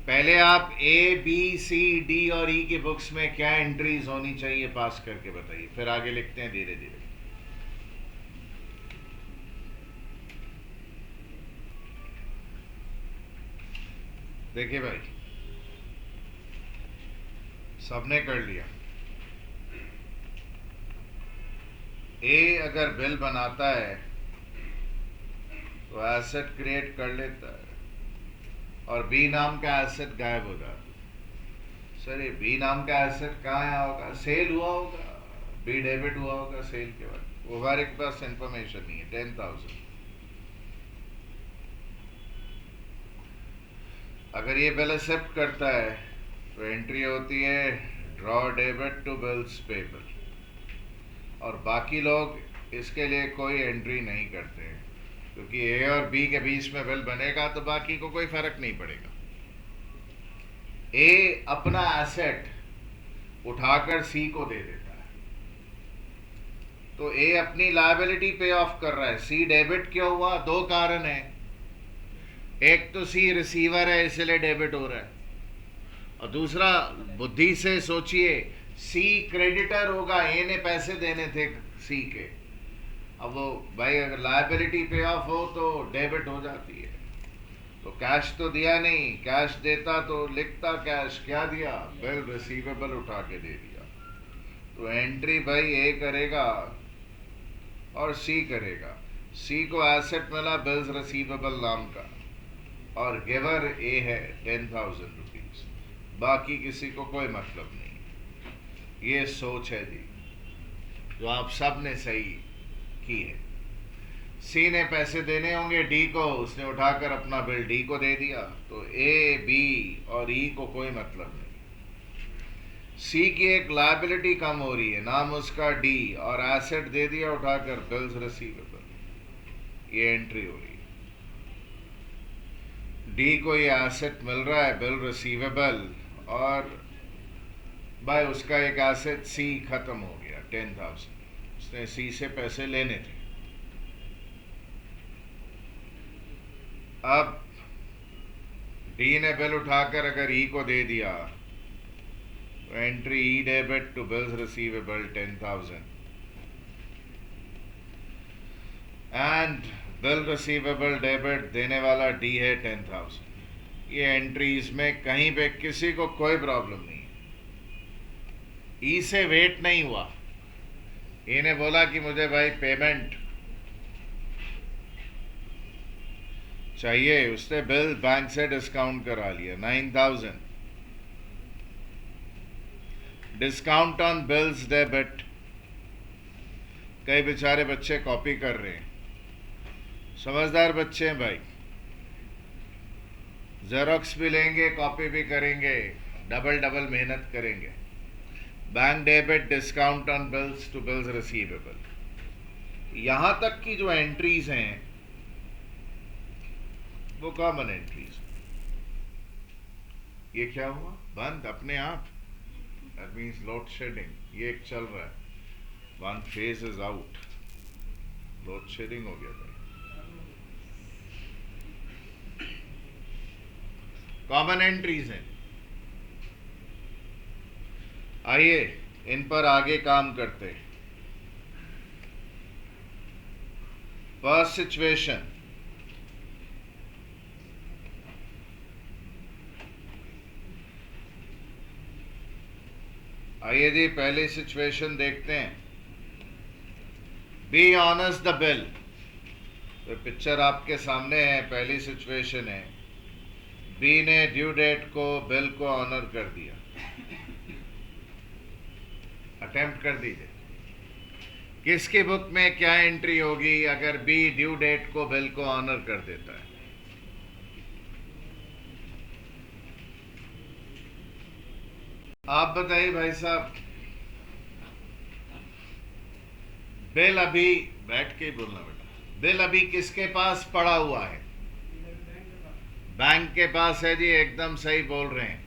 पहले आप ए बी सी डी और ई की बुक्स में क्या एंट्रीज होनी चाहिए पास करके बताइए, फिर आगे लिखते हैं धीरे धीरे। देखिए भाई, सबने कर लिया। ए अगर बिल बनाता है तो एसेट क्रिएट कर लेता है और बी नाम का एसेट गायब हो जाता है। सर ये बी नाम का एसेट कहाँ आया होगा? सेल हुआ होगा, बी डेबिट हुआ होगा सेल के बाद। वो हमारे पास इंफॉर्मेशन नहीं है। 10,000 अगर ये बिल एक्सेप्ट करता है तो एंट्री होती है draw debit to bills payable, और बाकी लोग इसके लिए कोई एंट्री नहीं करते हैं, क्योंकि ए और बी के बीच में बिल बनेगा तो बाकी को कोई फर्क नहीं पड़ेगा। ए अपना एसेट उठाकर सी को दे देता है, तो ए अपनी लायबिलिटी पे ऑफ कर रहा है। सी डेबिट क्यों हुआ? दो कारण है। एक तो सी रिसीवर है इसलिए डेबिट हो रहा है, और दूसरा बुद्धि से सोचिए, सी क्रेडिटर होगा, ए ने पैसे देने थे सी के। अब वो भाई अगर लायबिलिटी पे ऑफ हो तो डेबिट हो जाती है। तो कैश तो दिया नहीं, कैश देता तो लिखता कैश, क्या दिया? बिल रिसीवेबल उठा के दे दिया। तो एंट्री भाई ए करेगा और सी करेगा। सी को एसेट मिला बिल्स रिसीवेबल नाम का, और गिवर ए है 10,000 रुपीज। बाकी किसी को कोई मतलब नहीं। ये सोच है जी जो आप सब ने सही की है। सी ने पैसे देने होंगे डी को, उसने उठाकर अपना बिल डी को दे दिया, तो ए बी और ई को कोई मतलब नहीं। सी की एक लायबिलिटी कम हो रही है, नाम उसका डी, और एसेट दे दिया उठाकर बिल्स रिसीवेबल। ये एंट्री हो रही है। डी को ये एसेट मिल रहा है बिल रिसीवेबल, और भाई उसका एक एसेट सी खत्म हो गया 10,000। उसने सी से पैसे लेने थे। अब डी ने बिल उठाकर अगर ई को दे दिया तो entry E debit to bills receivable 10,000 and bill receivable debit देने वाला डी है 10,000। ये एंट्रीज में कहीं पे किसी को कोई प्रॉब्लम नहीं है। ई से वेट नहीं हुआ। ई ने बोला कि मुझे भाई पेमेंट चाहिए, उसने बिल बैंक से डिस्काउंट करा लिया 9,000। डिस्काउंट ऑन बिल्स डेबिट कई बेचारे बच्चे कॉपी कर रहे हैं, समझदार बच्चे हैं भाई, जेरोक्स भी लेंगे, कॉपी भी करेंगे, डबल डबल मेहनत करेंगे। Bank debit discount on bills to bills receivable, यहां तक की जो एंट्रीज हैं वो कॉमन एंट्रीज। ये क्या हुआ? बंद अपने आप, दैट मीन्स लोड शेडिंग। ये एक चल रहा है, one phase is out, load shedding हो गया भाई। कॉमन एंट्रीज हैं। आइए इन पर आगे काम करते हैं। फर्स्ट सिचुएशन, आइए जी पहली सिचुएशन देखते हैं। B honours the bill. तो पिक्चर आपके सामने है, पहली सिचुएशन है, बी ने ड्यू डेट को, बिल को ऑनर कर दिया। अटेम्प्ट कर दीजिए, किसकी बुक में क्या एंट्री होगी अगर बी ड्यू डेट को, बिल को ऑनर कर देता है? आप बताइए भाई साहब। बिल अभी, बैठ के ही बोलना बेटा, बिल अभी किसके पास पड़ा हुआ है? बैंक के पास है जी, एकदम सही बोल रहे हैं।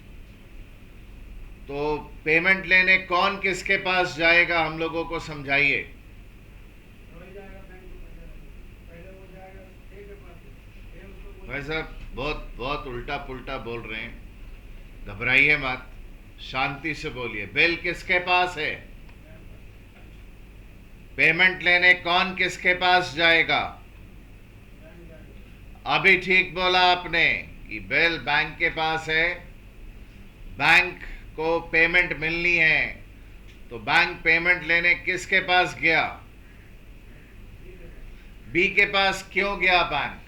तो पेमेंट लेने कौन किसके पास जाएगा, हम लोगों को समझाइए। भाई साहब बहुत बहुत उल्टा पुल्टा बोल रहे हैं, घबराइए मत, शांति से बोलिए। बिल किसके पास है? पेमेंट लेने कौन किसके पास जाएगा? अभी ठीक बोला आपने कि बिल बैंक के पास है, बैंक को पेमेंट मिलनी है, तो बैंक पेमेंट लेने किसके पास गया? बी के पास। क्यों गया बैंक?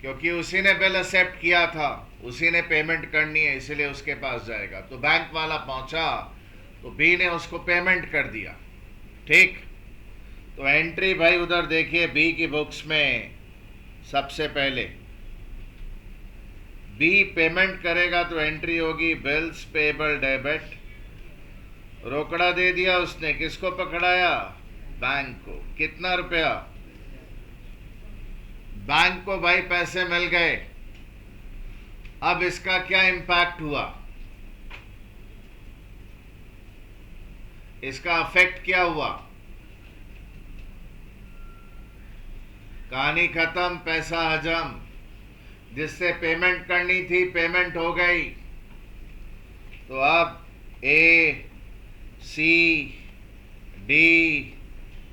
क्योंकि उसी ने बिल एक्सेप्ट किया था, उसी ने पेमेंट करनी है, इसलिए उसके पास जाएगा। तो बैंक वाला पहुंचा तो बी ने उसको पेमेंट कर दिया, ठीक। तो एंट्री भाई उधर देखिए बी की बुक्स में, सबसे पहले बी पेमेंट करेगा तो एंट्री होगी बिल्स पेबल डेबिट। रोकड़ा दे दिया उसने, किसको पकड़ाया? बैंक को। कितना रुपया? बैंक को भाई पैसे मिल गए। अब इसका क्या इंपैक्ट हुआ? इसका अफेक्ट क्या हुआ? कहानी खत्म, पैसा हजम। जिससे पेमेंट करनी थी पेमेंट हो गई। तो अब ए, सी, डी,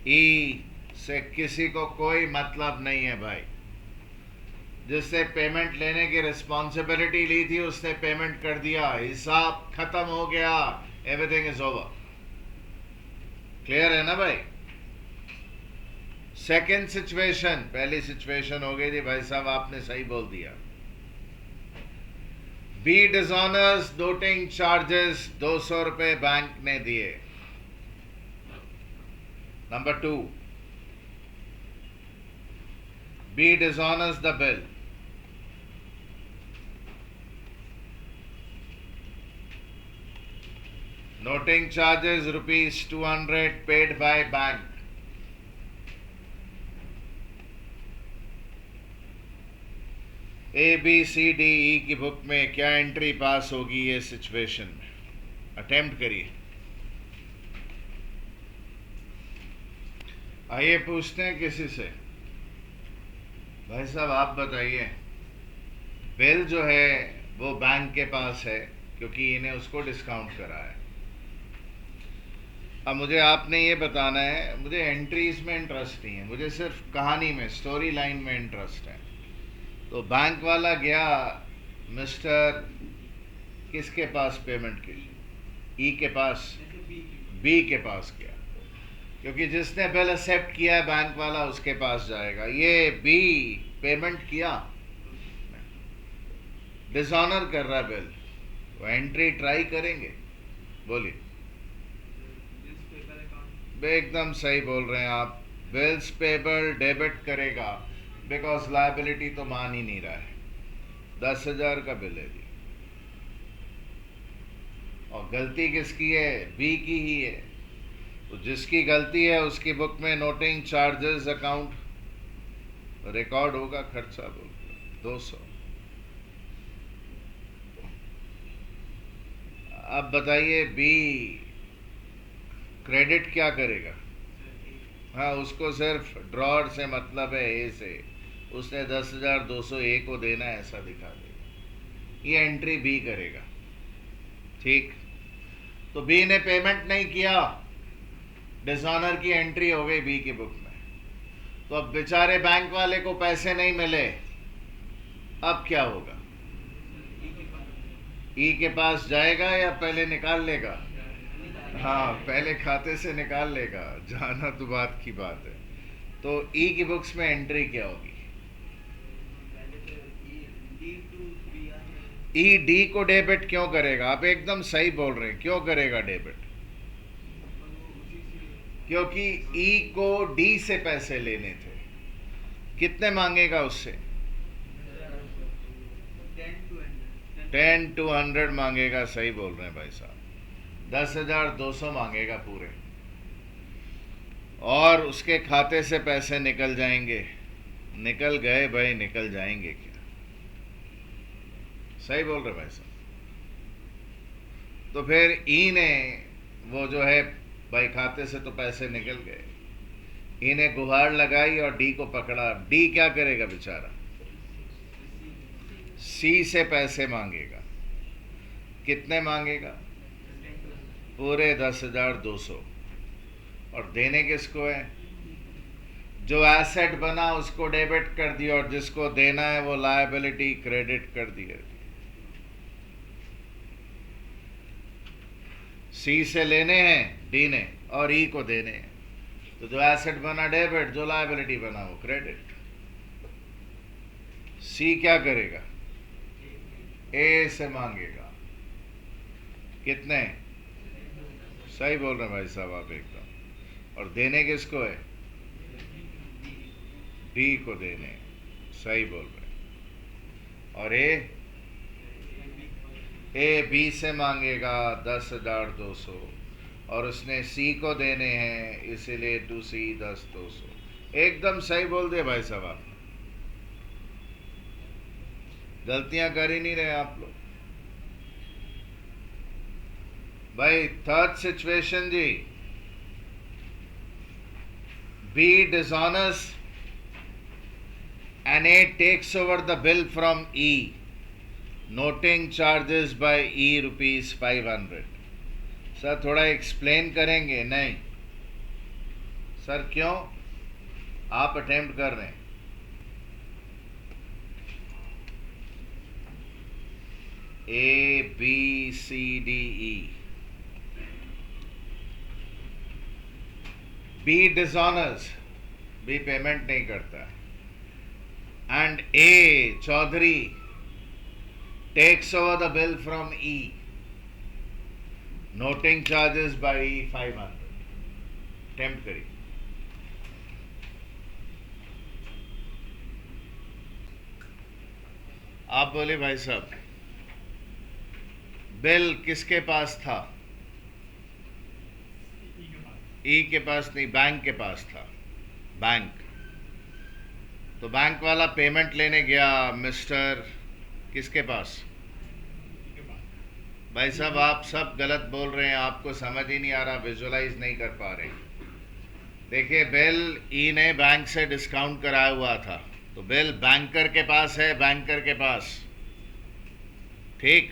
ई से किसी को कोई मतलब नहीं है भाई। जिससे पेमेंट लेने की रिस्पॉन्सिबिलिटी ली थी उसने पेमेंट कर दिया, हिसाब खत्म हो गया, एवरीथिंग इज ओवर। क्लियर है ना भाई? सेकेंड सिचुएशन, पहली सिचुएशन हो गई थी भाई साहब, आपने सही बोल दिया। बी डिसऑनर्स नोटिंग चार्जेस, 200 रुपए बैंक ने दिए। Number 2, B dishonours the bill. Noting charges rupees 200 paid by bank. A B C D E की बुक में क्या एंट्री पास होगी ये सिचुएशन में? अटेम्प्ट करिए। आइए पूछते हैं किसी से। भाई साहब आप बताइए, बिल जो है वो बैंक के पास है क्योंकि इन्हें उसको डिस्काउंट करा है। अब मुझे आपने ये बताना है, मुझे एंट्रीज में इंटरेस्ट नहीं है, मुझे सिर्फ कहानी में, स्टोरी लाइन में इंटरेस्ट है। तो बैंक वाला गया मिस्टर किसके पास पेमेंट के लिए? ई के पास, बी के पास गया, क्योंकि जिसने बिल एक्सेप्ट किया है बैंक वाला उसके पास जाएगा। ये बी पेमेंट किया, डिसऑनर कर रहा है बिल, तो एंट्री ट्राई करेंगे। बोलिए। एकदम सही बोल रहे हैं आप। बिल्स पेबल डेबिट करेगा, बिकॉज लायबिलिटी तो मान ही नहीं रहा है। 10,000 का बिल है जी, और गलती किसकी है? बी की ही है। तो जिसकी गलती है उसकी बुक में नोटिंग चार्जेस अकाउंट रिकॉर्ड होगा, खर्चा बोल 200। अब बताइए बी क्रेडिट क्या करेगा? हाँ, उसको सिर्फ ड्रॉर से मतलब है, ए से। उसने 10,200 ए को देना है ऐसा दिखा देगा। ये एंट्री बी करेगा। ठीक, तो बी ने पेमेंट नहीं किया, डिसऑनर की एंट्री हो गई बी की बुक में। तो अब बेचारे बैंक वाले को पैसे नहीं मिले, अब क्या होगा? ई के पास जाएगा या पहले निकाल लेगा? हाँ, पहले खाते से निकाल लेगा, जाना तो बात की बात है। तो ई की बुक्स में एंट्री क्या होगी? ई डी को डेबिट क्यों करेगा? आप एकदम सही बोल रहे हैं, क्यों करेगा डेबिट? क्योंकि ई को डी से पैसे लेने थे। कितने मांगेगा उससे? 10 to 100 मांगेगा। सही बोल रहे हैं भाई साहब। 10,200 मांगेगा पूरे, और उसके खाते से पैसे निकल जाएंगे। निकल गए भाई, निकल जाएंगे क्या? सही बोल रहे भाई साहब। तो फिर ई ने वो जो है भाई, खाते से तो पैसे निकल गए, ई ने गुहार लगाई और डी को पकड़ा। डी क्या करेगा बेचारा? सी से पैसे मांगेगा। कितने मांगेगा? पूरे 10,200। और देने किसको है? जो एसेट बना उसको डेबिट कर दिया, और जिसको देना है वो लायबिलिटी क्रेडिट कर दिया। सी से लेने हैं डी ने, और ई को देने हैं। तो जो एसेट बना डेबिट, जो लायबिलिटी बना वो क्रेडिट। सी क्या करेगा? ए से मांगेगा। कितने? सही बोल रहे हैं भाई साहब आप एकदम। और देने किसको है? डी को देने। सही बोल रहे हैं। और ए बी से मांगेगा 10,200, और उसने सी को देने हैं, इसीलिए टू सी 10,200। एकदम सही बोल दिया भाई साहब आप। गलतियां कर ही नहीं रहे आप लोग भाई। थर्ड सिचुएशन जी, B dishonest and A takes over the bill from E, noting charges by E ₹500। Sir थोड़ा एक्सप्लेन करेंगे? नहीं सर, क्यों? आप अटेम्प्ट कर रहे हैं। A B C D E. B dishonours, B payment नहीं करता, and A Chaudhary takes over the bill from E, noting charges by E 500। Attempt करिए। आप बोले भाई साहब, बिल किसके पास था? ई के पास नहीं, बैंक के पास था। बैंक, तो बैंक वाला पेमेंट लेने गया मिस्टर किसके पास? भाई साहब आप सब गलत बोल रहे हैं, आपको समझ ही नहीं आ रहा, विजुअलाइज नहीं कर पा रहे। देखिए, बिल ई ने बैंक से डिस्काउंट कराया हुआ था, तो बिल बैंकर के पास है, बैंकर के पास। ठीक,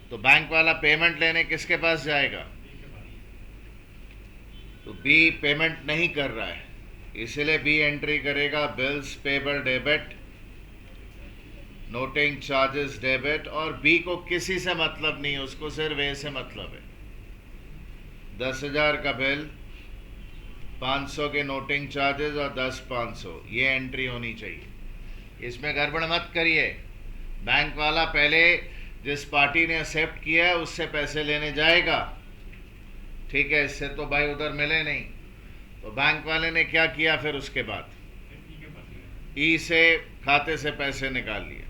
तो बैंक वाला पेमेंट लेने किसके पास जाएगा? तो बी पेमेंट नहीं कर रहा है, इसलिए बी एंट्री करेगा bills payable debit, noting charges debit. और बी को किसी से मतलब नहीं है, उसको सिर्फ ए से मतलब है। 10,000 का बिल, 500 के नोटिंग चार्जेस और 10,500, ये एंट्री होनी चाहिए। इसमें गड़बड़ मत करिए। बैंक वाला पहले जिस पार्टी ने एक्सेप्ट किया है उससे पैसे लेने जाएगा, ठीक है? इससे तो भाई उधर मिले नहीं, तो बैंक वाले ने क्या किया फिर उसके बाद? ई से खाते से पैसे निकाल लिए।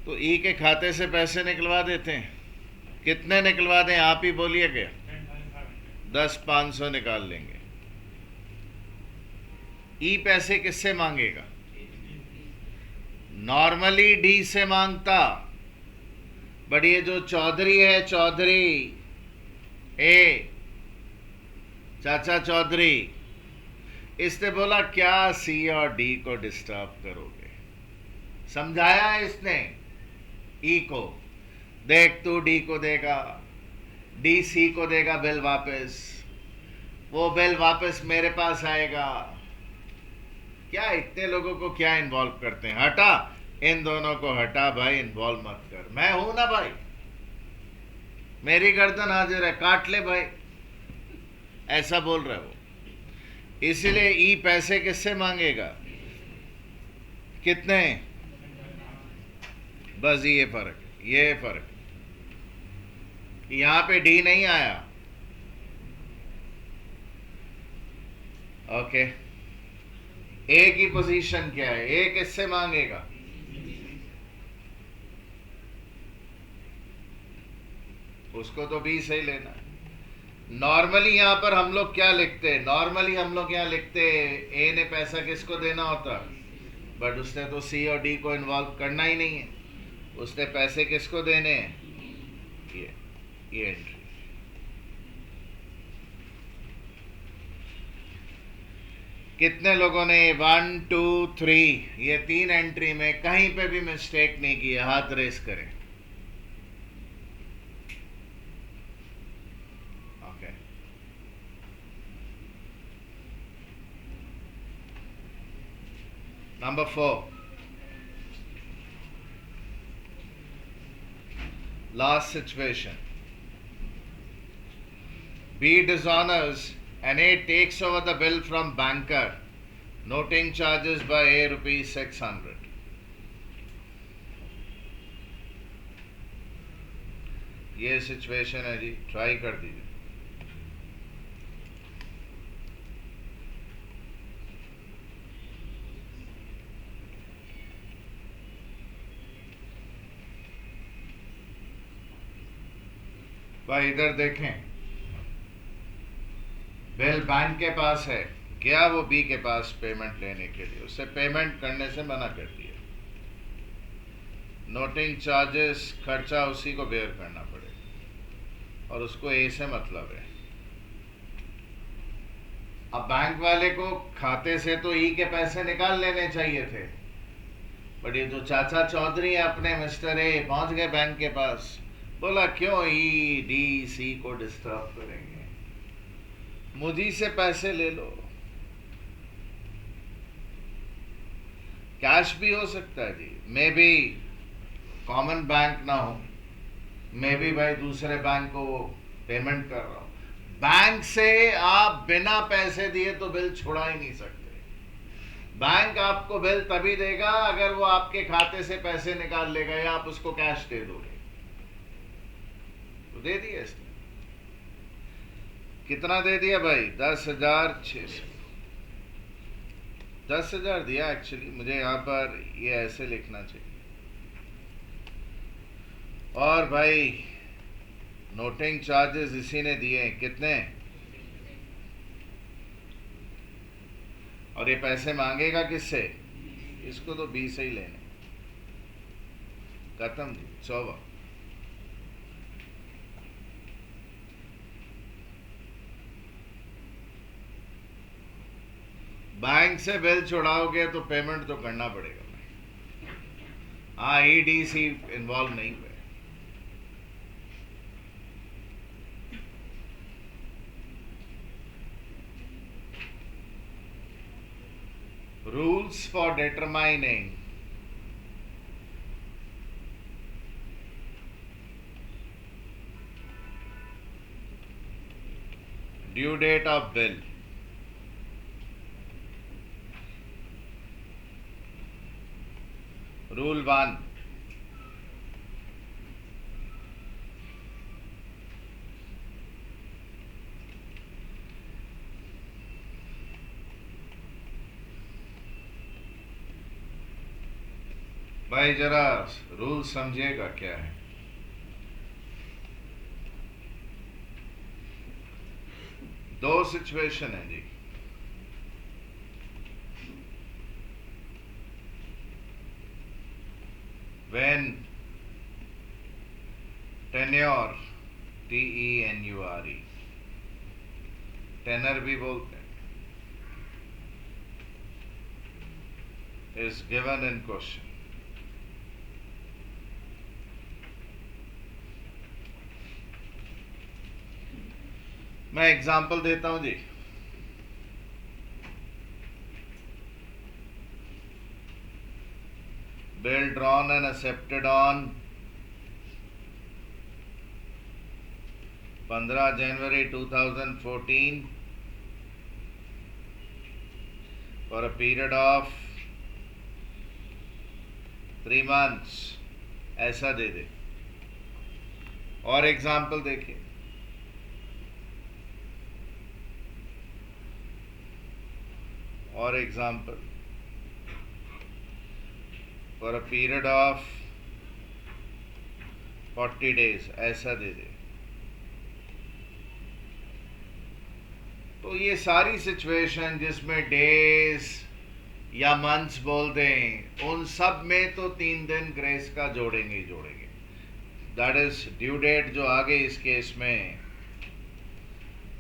तो ई के खाते से पैसे निकलवा देते हैं। कितने निकलवा दें आप ही बोलिए क्या? 10-500 निकाल लेंगे। ई पैसे किससे मांगेगा? नॉर्मली डी से मांगता, बट ये जो चौधरी है, चौधरी ए, चाचा चौधरी, इसने बोला क्या सी और डी को डिस्टर्ब करोगे। समझाया इसने ई को, देख तू डी को देगा, डी सी को देगा बिल वापस, वो बिल वापस मेरे पास आएगा। क्या इतने लोगों को क्या इन्वॉल्व करते हैं? हटा, इन दोनों को हटा भाई, इन्वॉल्व मत कर। मैं हूं ना भाई, मेरी गर्दन हाजिर है, काट ले भाई, ऐसा बोल रहे हो। इसलिए ई पैसे किससे मांगेगा? कितने? बस ये फर्क, ये फर्क। यहां पे डी नहीं आया। ओके, ए की पोजीशन क्या है? ए किससे मांगेगा? उसको तो बी से ही लेना है। नॉर्मली यहां पर हम लोग क्या लिखते हैं? नॉर्मली हम लोग यहाँ लिखते ए ने पैसा किसको देना होता, बट उसने तो सी और डी को इन्वॉल्व करना ही नहीं है। उसने पैसे किसको देने हैं? ये एंट्री। कितने लोगों ने 1 2 3 ये 3 एंट्री में कहीं पे भी मिस्टेक नहीं की है? हाथ रेस करें। Okay, number 4, last situation. B dishonors and A takes over the bill from banker, noting charges by A rupees 600. ये सिचुएशन है जी, ट्राई कर दीजिए। भाई इधर देखें, बिल बैंक के पास है, गया वो बी के पास पेमेंट लेने के लिए, उससे पेमेंट करने से मना कर दिया। नोटिंग चार्जेस, खर्चा उसी को बेयर करना पड़ेगा और उसको ए से मतलब है। अब बैंक वाले को खाते से तो ई के पैसे निकाल लेने चाहिए थे, बट ये जो चाचा चौधरी है अपने मिस्टर ए, पहुंच गए बैंक के पास। बोला क्यों ई डी सी को डिस्टर्ब करेंगे, मुझी से पैसे ले लो। कैश भी हो सकता है जी, मे भी कॉमन बैंक ना हो, मैं भी भाई दूसरे बैंक को पेमेंट कर रहा हूं। बैंक से आप बिना पैसे दिए तो बिल छुड़ा ही नहीं सकते। बैंक आपको बिल तभी देगा अगर वो आपके खाते से पैसे निकाल लेगा या आप उसको कैश दे दोगे। तो दे दिया इसने, कितना दे दिया भाई? 10,600। 10,000 दिया। एक्चुअली मुझे यहां पर ये ऐसे लिखना चाहिए। और भाई नोटिंग चार्जेस इसी ने दिए, कितने? और ये पैसे मांगेगा किससे? इसको तो बी से ही लेने। खत्म, 100। बैंक से बिल छुड़ाओगे तो पेमेंट तो करना पड़ेगा। हाँ, ईडीसी इन्वॉल्व नहीं हुए। Rules for determining due date of bill. Rule 1. भाई जरा रूल समझिएगा क्या है। दो सिचुएशन है जी। व्हेन टेन्योर, TENURE, टेनर भी बोलते हैं, is given in question. मैं एग्जाम्पल देता हूं जी। Bill drawn and accepted on 15 January 2014 for a period of 3 months, ऐसा दे दे। और एग्जाम्पल देखिए, और example for a period of 40 days, ऐसा दे दे। तो ये सारी सिचुएशन जिसमें डेज या मंथ्स बोल दें, उन सब में तो 3 दिन ग्रेस का जोड़ेंगे ही जोड़ेंगे। दैट इज ड्यू डेट जो आगे इस केस में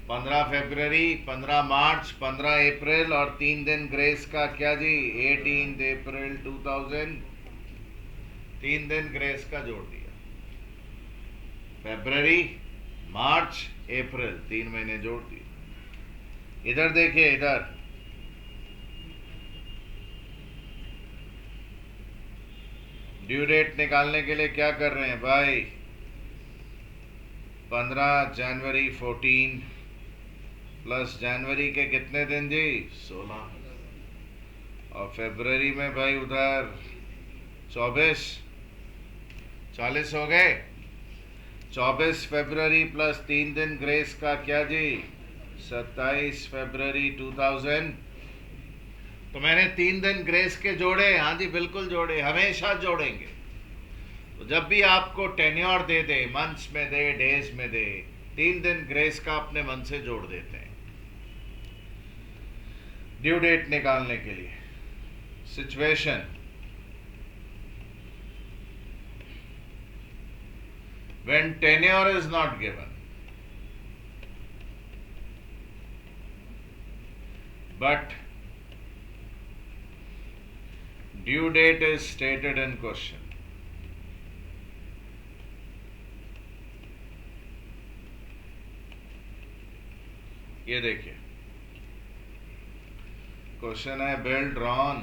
15 फरवरी, 15 मार्च, 15 अप्रैल और 3 दिन ग्रेस का क्या जी, 18 अप्रैल 2000, 3 दिन ग्रेस का जोड़ दिया। फरवरी, मार्च, अप्रैल, 3 महीने जोड़ दिए। इधर देखिए, इधर ड्यू डेट निकालने के लिए क्या कर रहे हैं भाई, 15 जनवरी 14 प्लस जनवरी के कितने दिन जी, 16, और फरवरी में भाई उधर 24, 40 हो गए। 24 फरवरी प्लस 3 दिन ग्रेस का क्या जी, 27 फरवरी 2000। तो मैंने 3 दिन ग्रेस के जोड़े, हाँ जी बिल्कुल जोड़े, हमेशा जोड़ेंगे। तो जब भी आपको टेन्योर दे दे, मंथ्स में दे, डेज में दे, 3 दिन ग्रेस का अपने मन से जोड़ देते हैं ड्यू डेट निकालने के लिए। Situation, when tenure is not given but due date is stated in question, ये देखिए क्वेश्चन है, bill drawn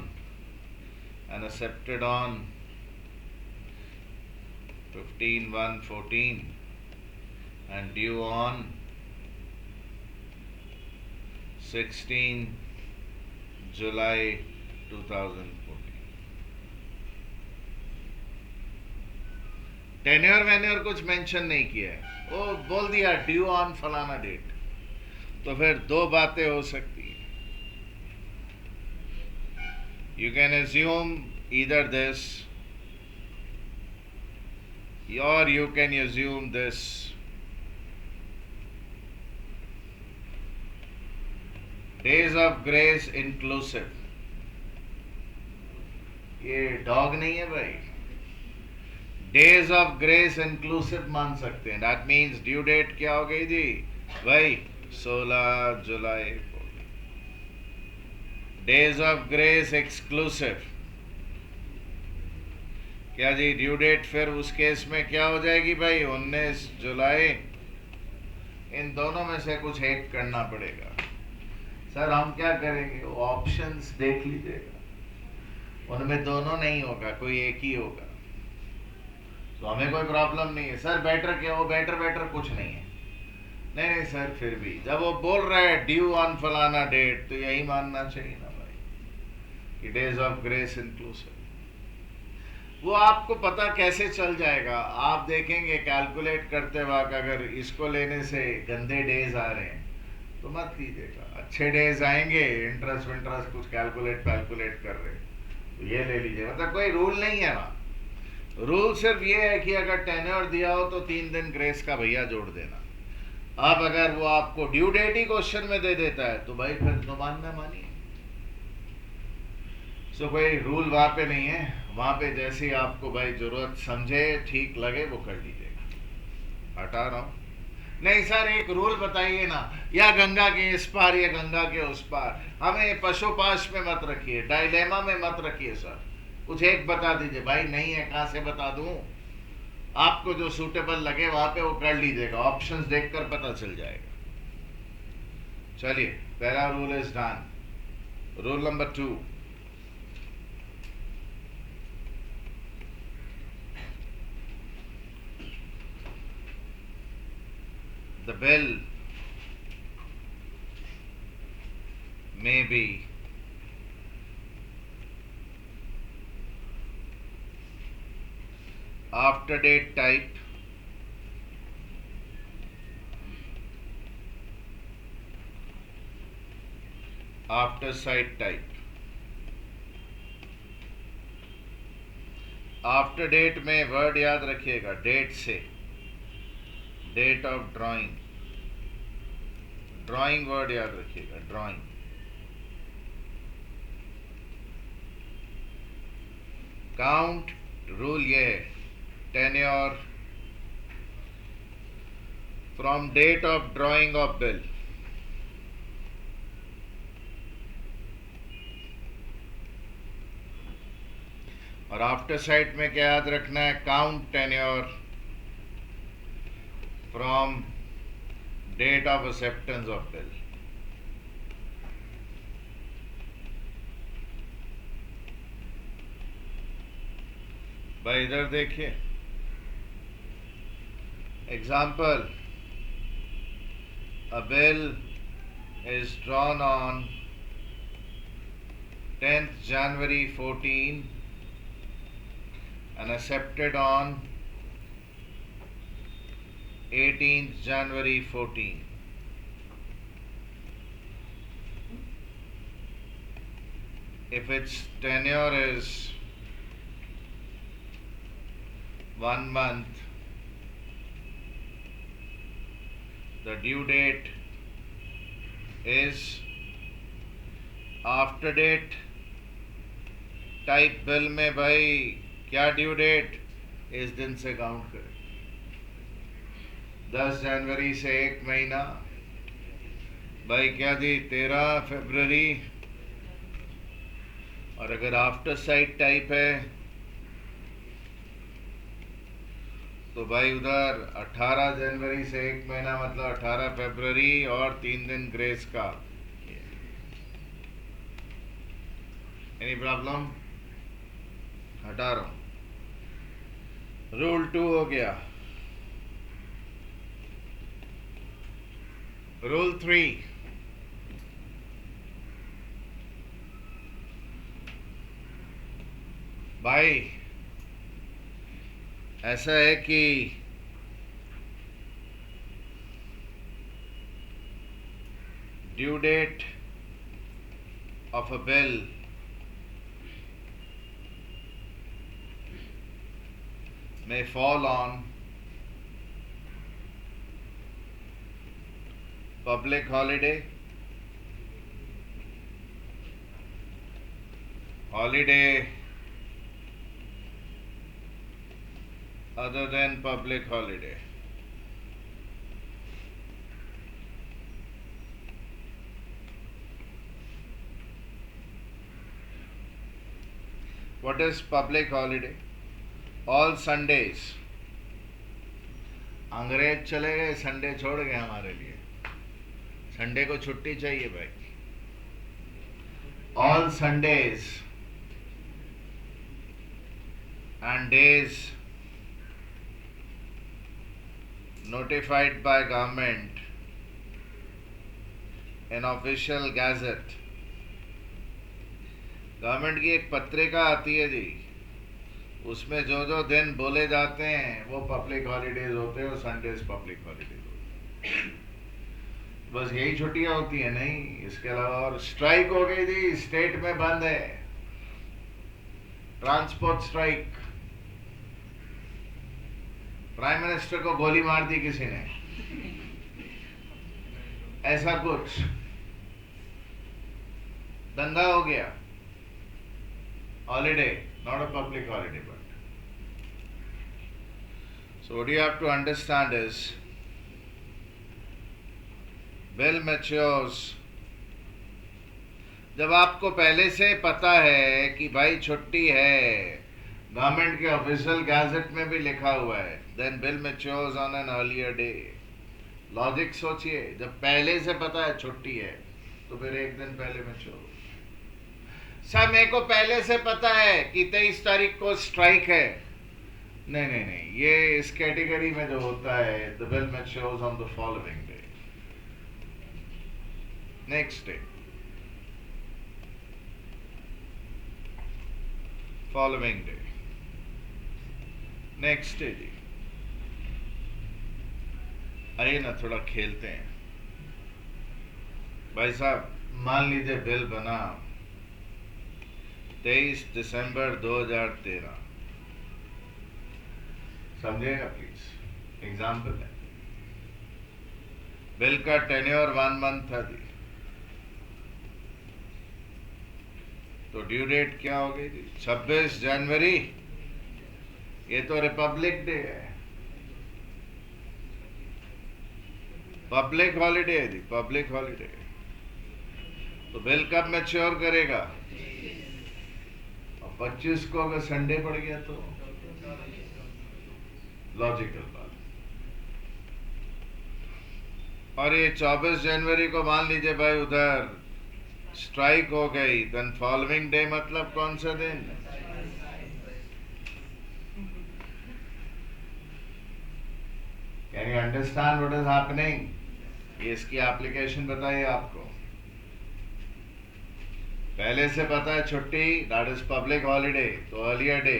and accepted on 15/1/14 and due on 16 July 2014। Tenure वेन्योर कुछ मेंशन नहीं किया है, वो बोल दिया ड्यू ऑन फलाना डेट। तो फिर दो बातें हो सकती है, you can assume either this or you can assume this, days of grace inclusive। ये डॉग नहीं है भाई, डेज ऑफ ग्रेस इंक्लूसिव मान सकते हैं। दैट मीन्स ड्यू डेट क्या हो गई जी भाई, 16 जुलाई। डेज ऑफ ग्रेस एक्सक्लूसिव क्या जी, ड्यू डेट फिर उस केस में क्या हो जाएगी भाई, 19 जुलाई। इन दोनों में से कुछ एक करना पड़ेगा। सर हम क्या करेंगे, ऑप्शंस देख लीजिएगा, उनमें दोनों नहीं होगा, कोई एक ही होगा, तो हमें कोई प्रॉब्लम नहीं है। सर बेटर क्या हो, बेटर कुछ नहीं है। नहीं सर, फिर भी जब वो बोल रहा है ड्यू ऑन फलाना डेट, तो यही मानना चाहिए ना भाई कि डेज ऑफ ग्रेस इंक्लूसिव। वो आपको पता कैसे चल जाएगा, आप देखेंगे कैलकुलेट करते वक्त, अगर इसको लेने से गंदे डेज आ रहे हैं तो मत लीजिएगा, अच्छे डेज आएंगे, इंटरेस्ट विंटरेस्ट कुछ कैलकुलेट कर रहे हैं तो ये ले लीजिए। मतलब कोई रूल नहीं है वहाँ, रूल सिर्फ ये है कि अगर टेन्योर दिया हो तो 3 दिन ग्रेस का भैया जोड़ देना। अब अगर वो आपको ड्यू डेट ही क्वेश्चन में दे देता है तो भाई फिर तो मानना मानिए। सो भाई रूल वहां पे नहीं है, वहां पे जैसे ही आपको भाई जरूरत समझे ठीक लगे वो कर लीजिएगा। हटा रहा हूं। नहीं सर एक रूल बताइए ना, या गंगा के इस पार या गंगा के उस पार, हमें पशुपाश में मत रखिए, डायलेमा में मत रखिए सर, कुछ एक बता दीजिए। भाई नहीं है, कहां से बता दूं? आपको जो सूटेबल लगे वहां पे वो कर लीजिएगा, ऑप्शंस देखकर पता चल जाएगा। चलिए, पहला rule is done. Rule number 2, the bill may be after date type, after site type। After date में वर्ड याद रखिएगा, डेट से, date of drawing, drawing word याद रखिएगा, ड्राइंग। काउंट रूल ये है, tenure from date of drawing of bill. और after sight में क्या याद रखना है, count tenure from date of acceptance of bill. भाई इधर देखिए, example, a bill is drawn on 10th January 14 and accepted on 18th January 14. If its tenure is 1 month, the due date is after date type bill में भाई क्या due date, इस दिन से count करें, 10 जनवरी से 1 महीना, भाई क्या दी, 13 फरवरी। और अगर आफ्टर साइट टाइप है तो भाई उधर 18 जनवरी से 1 महीना, मतलब 18 फरवरी और 3 दिन ग्रेस का। Any problem? हटा रहा हूं। रूल 2 हो गया। रूल 3, भाई ऐसा है कि due date of a bill may fall on public holiday, holiday other than public holiday, what is public holiday? All Sundays. अंग्रेज चले गए, संडे छोड़ गए हमारे लिए, संडे को छुट्टी चाहिए भाई। All Sundays and days notified by government in official gazette. Government की एक पत्रिका आती है जी, उसमें जो जो दिन बोले जाते हैं वो पब्लिक हॉलीडेज होते हैं और संडेज पब्लिक हॉलीडेज होते हैं। बस यही छुट्टियां होती हैं, नहीं इसके अलावा। और स्ट्राइक हो गई थी, स्टेट में बंद है, ट्रांसपोर्ट स्ट्राइक, प्राइम मिनिस्टर को गोली मार दी किसी ने, ऐसा कुछ दंगा हो गया, holiday, not a public holiday, but so what you have to understand is bill matures जब आपको पहले से पता है कि भाई छुट्टी है, गवर्नमेंट के ऑफिशियल गैजेट में भी लिखा हुआ है, then bill matures on an earlier day. Logic सोचिए, जब पहले से पता है छुट्टी है तो फिर एक दिन पहले मैच्योर। सर मेरे को पहले से पता है कि 23 तारीख को स्ट्राइक है, नहीं नहीं नहीं, ये इस कैटेगरी में जो होता है, the bill matures on the following day, next day, following day, next day. Ji आइए ना थोड़ा खेलते हैं भाई साहब। मान लीजिए बिल बना 23 दिसंबर 2013, समझेगा प्लीज, एग्जाम्पल है। बिल का टेन्योर 1 मंथ था जी, तो ड्यू डेट क्या हो गई जी? 26 जनवरी। ये तो रिपब्लिक डे है, पब्लिक हॉलिडे है जी, पब्लिक हॉलिडे। तो बिल कब मैच्योर करेगा? और 25 को अगर संडे पड़ गया तो लॉजिकल बात। और ये 24 जनवरी को मान लीजिए भाई उधर स्ट्राइक हो गई, देन फॉलोइंग डे मतलब कौन सा दिन? Can you understand what is happening? ये इसकी एप्लीकेशन बताइए आपको। पहले से पता है छुट्टी, दैट इज पब्लिक हॉलिडे, तो अर्लियर डे।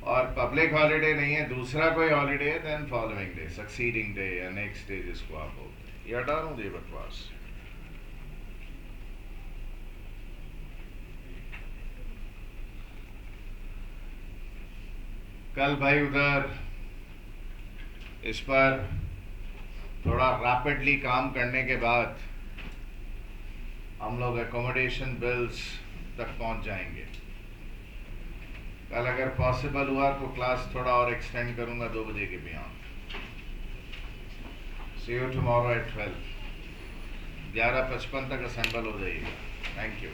और पब्लिक हॉलिडे नहीं है, दूसरा कोई हॉलिडे है, then following day, succeeding day या नेक्स्ट डे जिसको आप बोलते हैं। ये हटा दूं जी बकवास। कल भाई उधर इस पर थोड़ा रैपिडली काम करने के बाद हम लोग एकोमोडेशन बिल्स तक पहुंच जाएंगे। कल अगर पॉसिबल हुआ तो क्लास थोड़ा और एक्सटेंड करूंगा 2 बजे के beyond. See you tomorrow at 12। 11:55 तक असेंबल हो जाइएगा। Thank you.